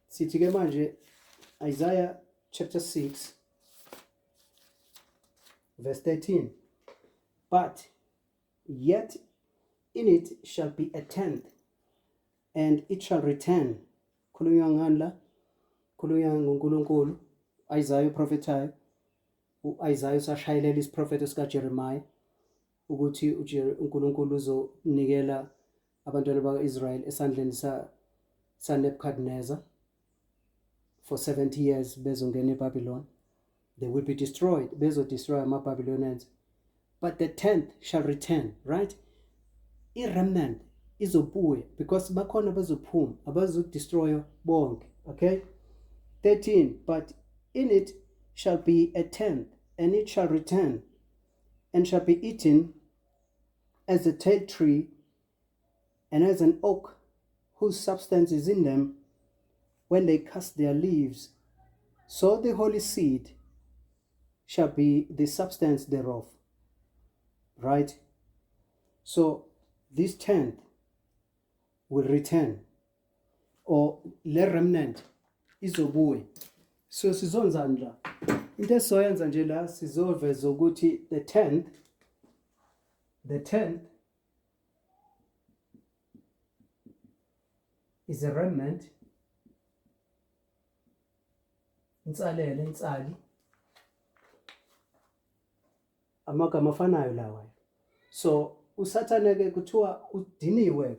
sithi ke manje Isaiah chapter 6 verse 13. But yet in it shall be a 10th, and it shall return. Khulunywa ngani la? Khulunywa ngoNkulunkulu. Isaiah prophesied. Isaiah usashayelela isiprofeto sika Jeremiah ukuthi uNkulunkulu uzonikela abantwana bakwa-Israyeli esandleni sa Nebuchadnezzar for 70 years bezongena eBabylon. They will be destroyed. Bezodestroy ama-Babylonians. But the 10th shall return, right? I-remnant izobuye, because bakhona bazophuma abazodestroy bonke. Okay? 13. But in it shall be a 10th, and it shall return, and shall be eaten as a teak tree, and as an oak whose substance is in them when they cast their leaves. So the holy seed shall be the substance thereof. Right? So this 10th will return, or le remnant izobuye. So sizonzani la? Into esizoyenza nje la sizoveza ukuthi the 10th is a remnant. Insali amagama afanayo lawa. So usathane ke kuthiwa udiniwe,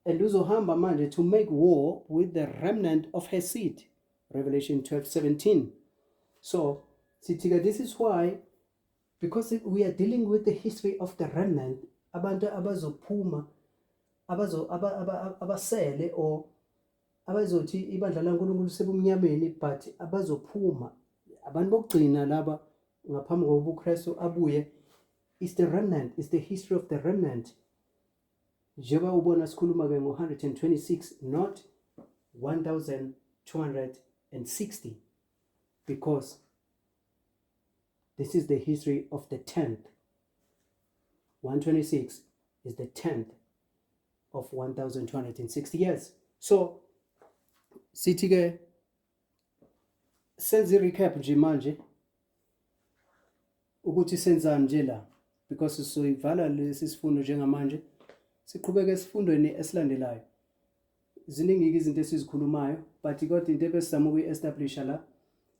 and uzohamba manje to make war with the remnant of her seed. Revelation 12:17. So sithi this is why, because we are dealing with the history of the remnant, abantu abazophuma abasele, or abazothi ibandla laNkulunkulu sebumnyameni, but abazophuma abantu bokugcina laba ngaphambi kobuKristu abuye, is the remnant, is the history of the remnant. Njengoba ubona sikhuluma ke ngo-126, not 1260, because this is the history of the 10th. 126 is the 10th of 1260 years. So sithi ke senze recap nje manje ukuthi senzani nje la, because sizoyivala lesi sifundo njengamanje siqhubeke esifundweni esilandelayo. Ziningi izinto esizikhulumayo, but kodwa into ebesizama ukuyi-establisha la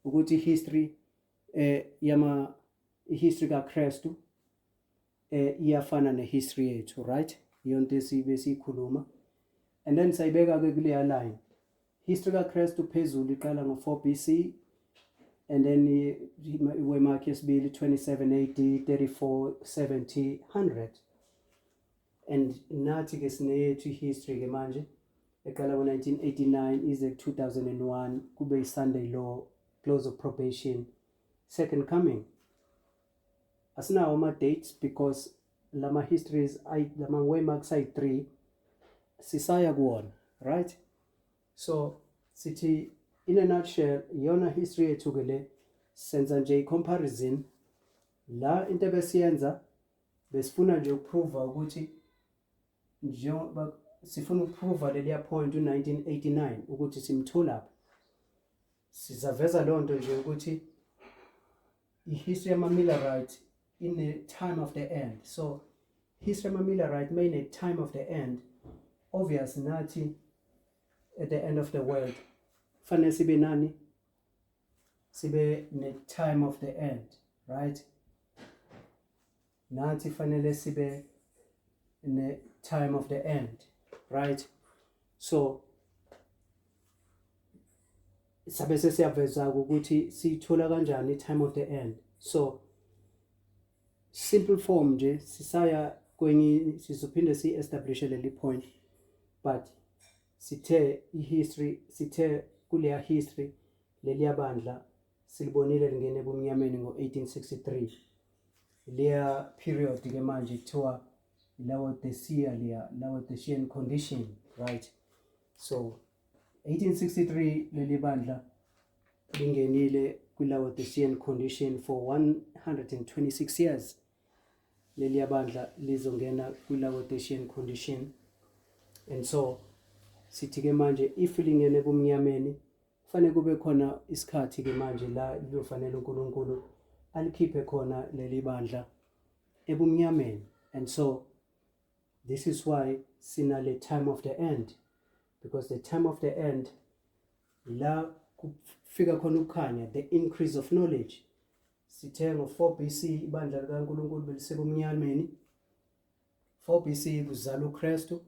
ukuthi history history kaKristu iyafana nehistory yethu, right? Yonke esiyikhuluma, and then sayibeka ke kuleya line. History kaKristu phezulu iqala ngo-4 BC, and then iwemark yesibili 27 AD, 34, 70, 100. And nathi ke sineyethu history ke manje eqala ngo-1989 ize 2001 kube yi-Sunday Law, close of probation, second coming. Asinawo ama-dates because lama histories lama waymarks ayi-3 sisaya kuwona, right? So sithi in a nutshell iyona history yethu ke le, senza nje i-comparison la. Into ebesiyenza besifuna nje ukuprove ukuthi njengoba sifuna ukuprove leliya point u-1989 ukuthi simthola, sizaveza loo nto nje ukuthi i-history yama-Millerite in a time of the end. So history yama-Millerite may in a time of the end, obvious nathi at the end of the world fanele sibe nani, sibe ne-time of the end, right? Nathi fanele sibe ne-time of the end, right? So sabe sesiyaveza ukuthi sithola kanjani i-time of the end. So simple form nje sisaya kwenye sizophinde si-establish leli point, but sithe kuleya history leliya bandla silibonile lingene ebumnyameni ngo-1863. Leya period ke manje kuthiwa Laodicean condition, right? So 1863 leli bandla lingenile kwi-Laodicean condition for 126 years. Leli bandla lizongena kwi-Laodicean condition, and so sithi ke manje if lingene ebumnyameni kufanele kube khona isikhathi ke manje la liyofanele uNkulunkulu alikhiphe khona leli bandla ebumnyameni. And so this is why sinale time of the end, because the time of the end la kufika khona ukukhanya, the increase of knowledge. Sithe ngo-4 BC ibandla likaNkulunkulu belisebumnyameni. 4 BC kuzala uKristu,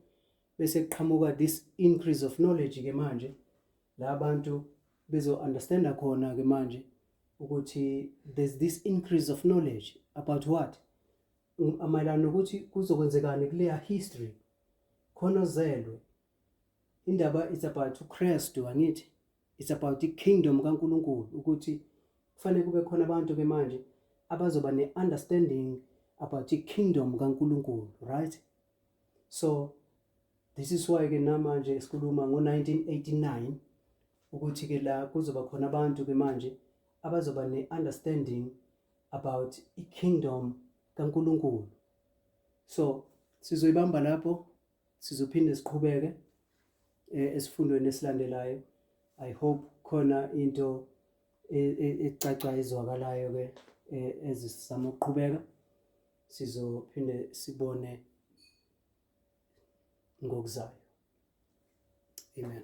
bese kuqhamuka this increase of knowledge ke manje la abantu bezo-understanda khona ke manje ukuthi there's this increase of knowledge about what? Amayelana ukuthi kuzokwenzekani kuleya history khona ozelwe. Indaba is about uKristu, angithi? It's about the kingdom kaNkulunkulu, ukuthi kufanele kube khona abantu ke manje abazoba ne-understanding about the kingdom kaNkulunkulu, right? So this is why ke namanje sikhuluma ngo-1989 ukuthi ke la kuzoba khona abantu ke manje abazoba ne-understanding about i-kingdom kaNkulunkulu. So sizoyibamba lapho, sizophinde siqhubeke esifundweni esilandelayo. I hope khona into ecaca ezwakalayo ke ezisizama ukuqhubeka, sizophinde sibone ngokuzayo. Amen.